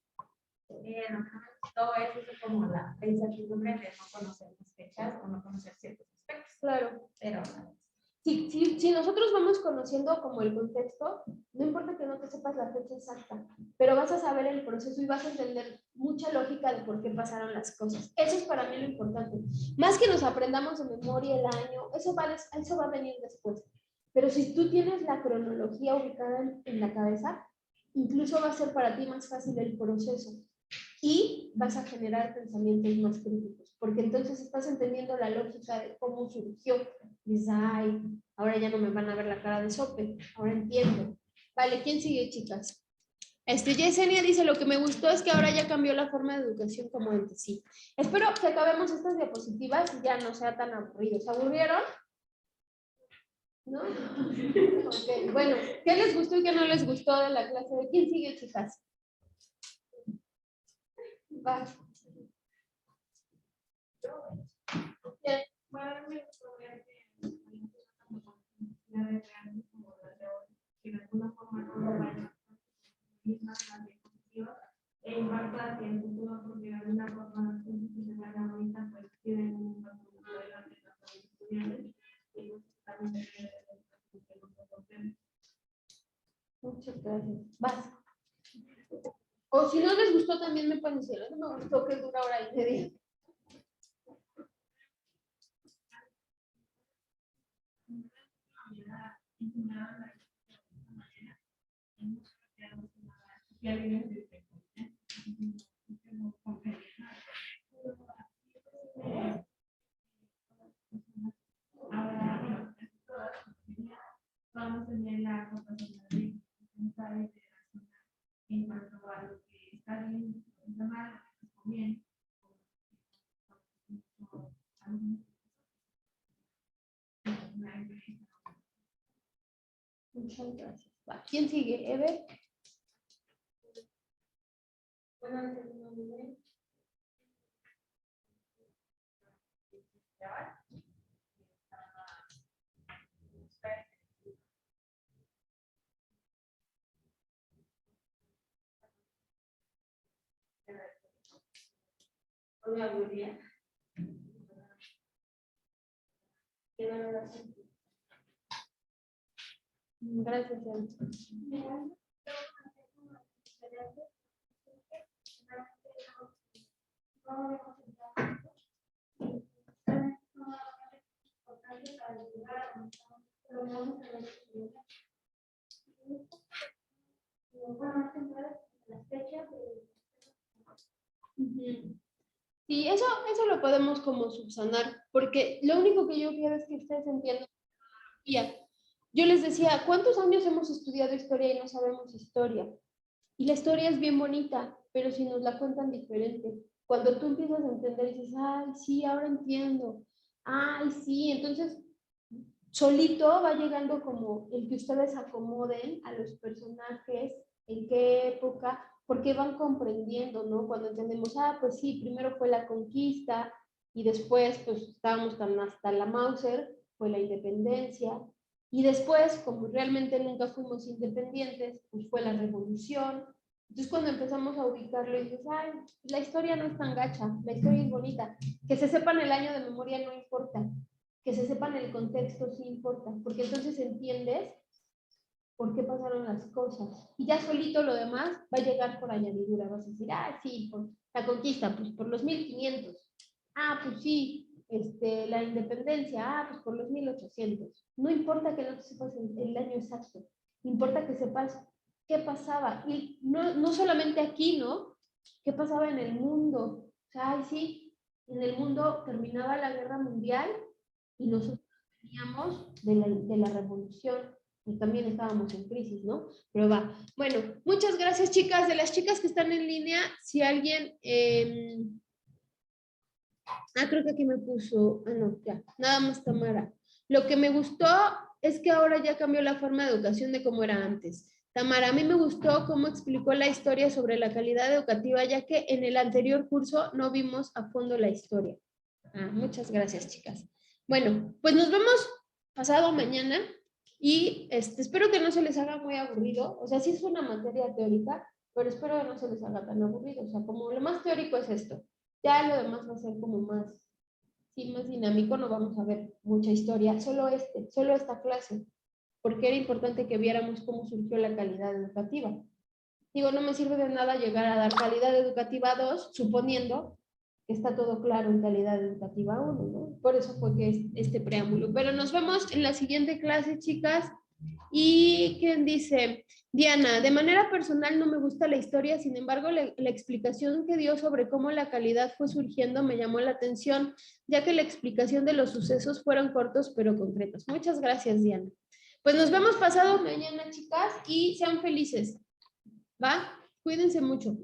Lo que no me gustó es eso como la incertidumbre de no conocer las fechas o no conocer ciertos aspectos. Claro. Pero si nosotros vamos conociendo como el contexto, no importa que no te sepas la fecha exacta, pero vas a saber el proceso y vas a entender mucha lógica de por qué pasaron las cosas. Eso es para mí lo importante. Más que nos aprendamos de memoria el año, eso va a venir después. Pero si tú tienes la cronología ubicada en la cabeza, incluso va a ser para ti más fácil el proceso y vas a generar pensamientos más críticos, porque entonces estás entendiendo la lógica de cómo surgió. Dices, ay, ahora ya no me van a ver la cara de sope, ahora entiendo. Vale, ¿quién sigue, chicas? Yesenia dice, lo que me gustó es que ahora ya cambió la forma de educación como antes, sí. Espero que acabemos estas diapositivas y ya no sea tan aburrido. ¿Se aburrieron? ¿No? Okay. Bueno, ¿qué les gustó y qué no les gustó de la clase de quién sigue, chicas? Va. bueno, me gustó ver que de alguna forma no lo van a e impacta hacia el futuro porque de alguna forma las cosas que se hagan ahorita pues tienen un impacto muy adelante tanto en los estudiantes y pues también Muchas gracias. Vas. O si no les gustó, también me pueden decir, no me gustó que dura hora y media. Vamos a tener la capacidad de pensar y de razonar en cuanto a lo que está bien, lo que está mal, lo que está bien. Muchas gracias. Va. ¿Quién sigue? ¿Eve? Me aburría. Gracias, Eve. Sí, eso lo podemos como subsanar, porque lo único que yo quiero es que ustedes entiendan. Yo les decía, ¿cuántos años hemos estudiado historia y no sabemos historia? Y la historia es bien bonita, pero si nos la cuentan diferente. Cuando tú empiezas a entender y dices, ay, sí, ahora entiendo. Ay, sí, entonces solito va llegando como el que ustedes acomoden a los personajes, en qué época, porque van comprendiendo, ¿no? Cuando entendemos, ah, pues sí, primero fue la conquista y después, pues estábamos tan hasta la Mauser, fue la independencia, y después, como realmente nunca fuimos independientes, pues fue la revolución. Entonces, cuando empezamos a ubicarlo y dices, ay, la historia no es tan gacha, la historia es bonita, que se sepan el año de memoria no importa, que se sepan el contexto sí importa, porque entonces entiendes por qué pasaron las cosas. Y ya solito lo demás va a llegar por añadidura. Vas a decir, ah, sí, por la conquista, pues por los 1500. Ah, pues sí, la independencia, ah, pues por los 1800. No importa que no te sepas el año exacto, importa que sepas qué pasaba. Y no solamente aquí, ¿no? ¿Qué pasaba en el mundo? O sea, ay, sí, en el mundo terminaba la guerra mundial y nosotros veníamos de la revolución, y también estábamos en crisis, ¿no? Pero va. Bueno, muchas gracias, chicas. De las chicas que están en línea, si alguien... creo que aquí me puso... no, ya. Nada más Tamara. Lo que me gustó es que ahora ya cambió la forma de educación de cómo era antes. Tamara, a mí me gustó cómo explicó la historia sobre la calidad educativa, ya que en el anterior curso no vimos a fondo la historia. Muchas gracias, chicas. Bueno, pues nos vemos pasado mañana y espero que no se les haga muy aburrido. O sea, sí es una materia teórica, pero espero que no se les haga tan aburrido. O sea, como lo más teórico es esto. Ya lo demás va a ser como más dinámico, no vamos a ver mucha historia, solo esta clase, porque era importante que viéramos cómo surgió la calidad educativa. Digo, no me sirve de nada llegar a dar calidad educativa 2, suponiendo que está todo claro en calidad educativa 1, ¿no? Por eso fue que es este preámbulo. Pero nos vemos en la siguiente clase, chicas. ¿Y quién dice? Diana, de manera personal no me gusta la historia, sin embargo, la explicación que dio sobre cómo la calidad fue surgiendo me llamó la atención, ya que la explicación de los sucesos fueron cortos pero concretos. Muchas gracias, Diana. Pues nos vemos pasado mañana, chicas, y sean felices. ¿Va? Cuídense mucho.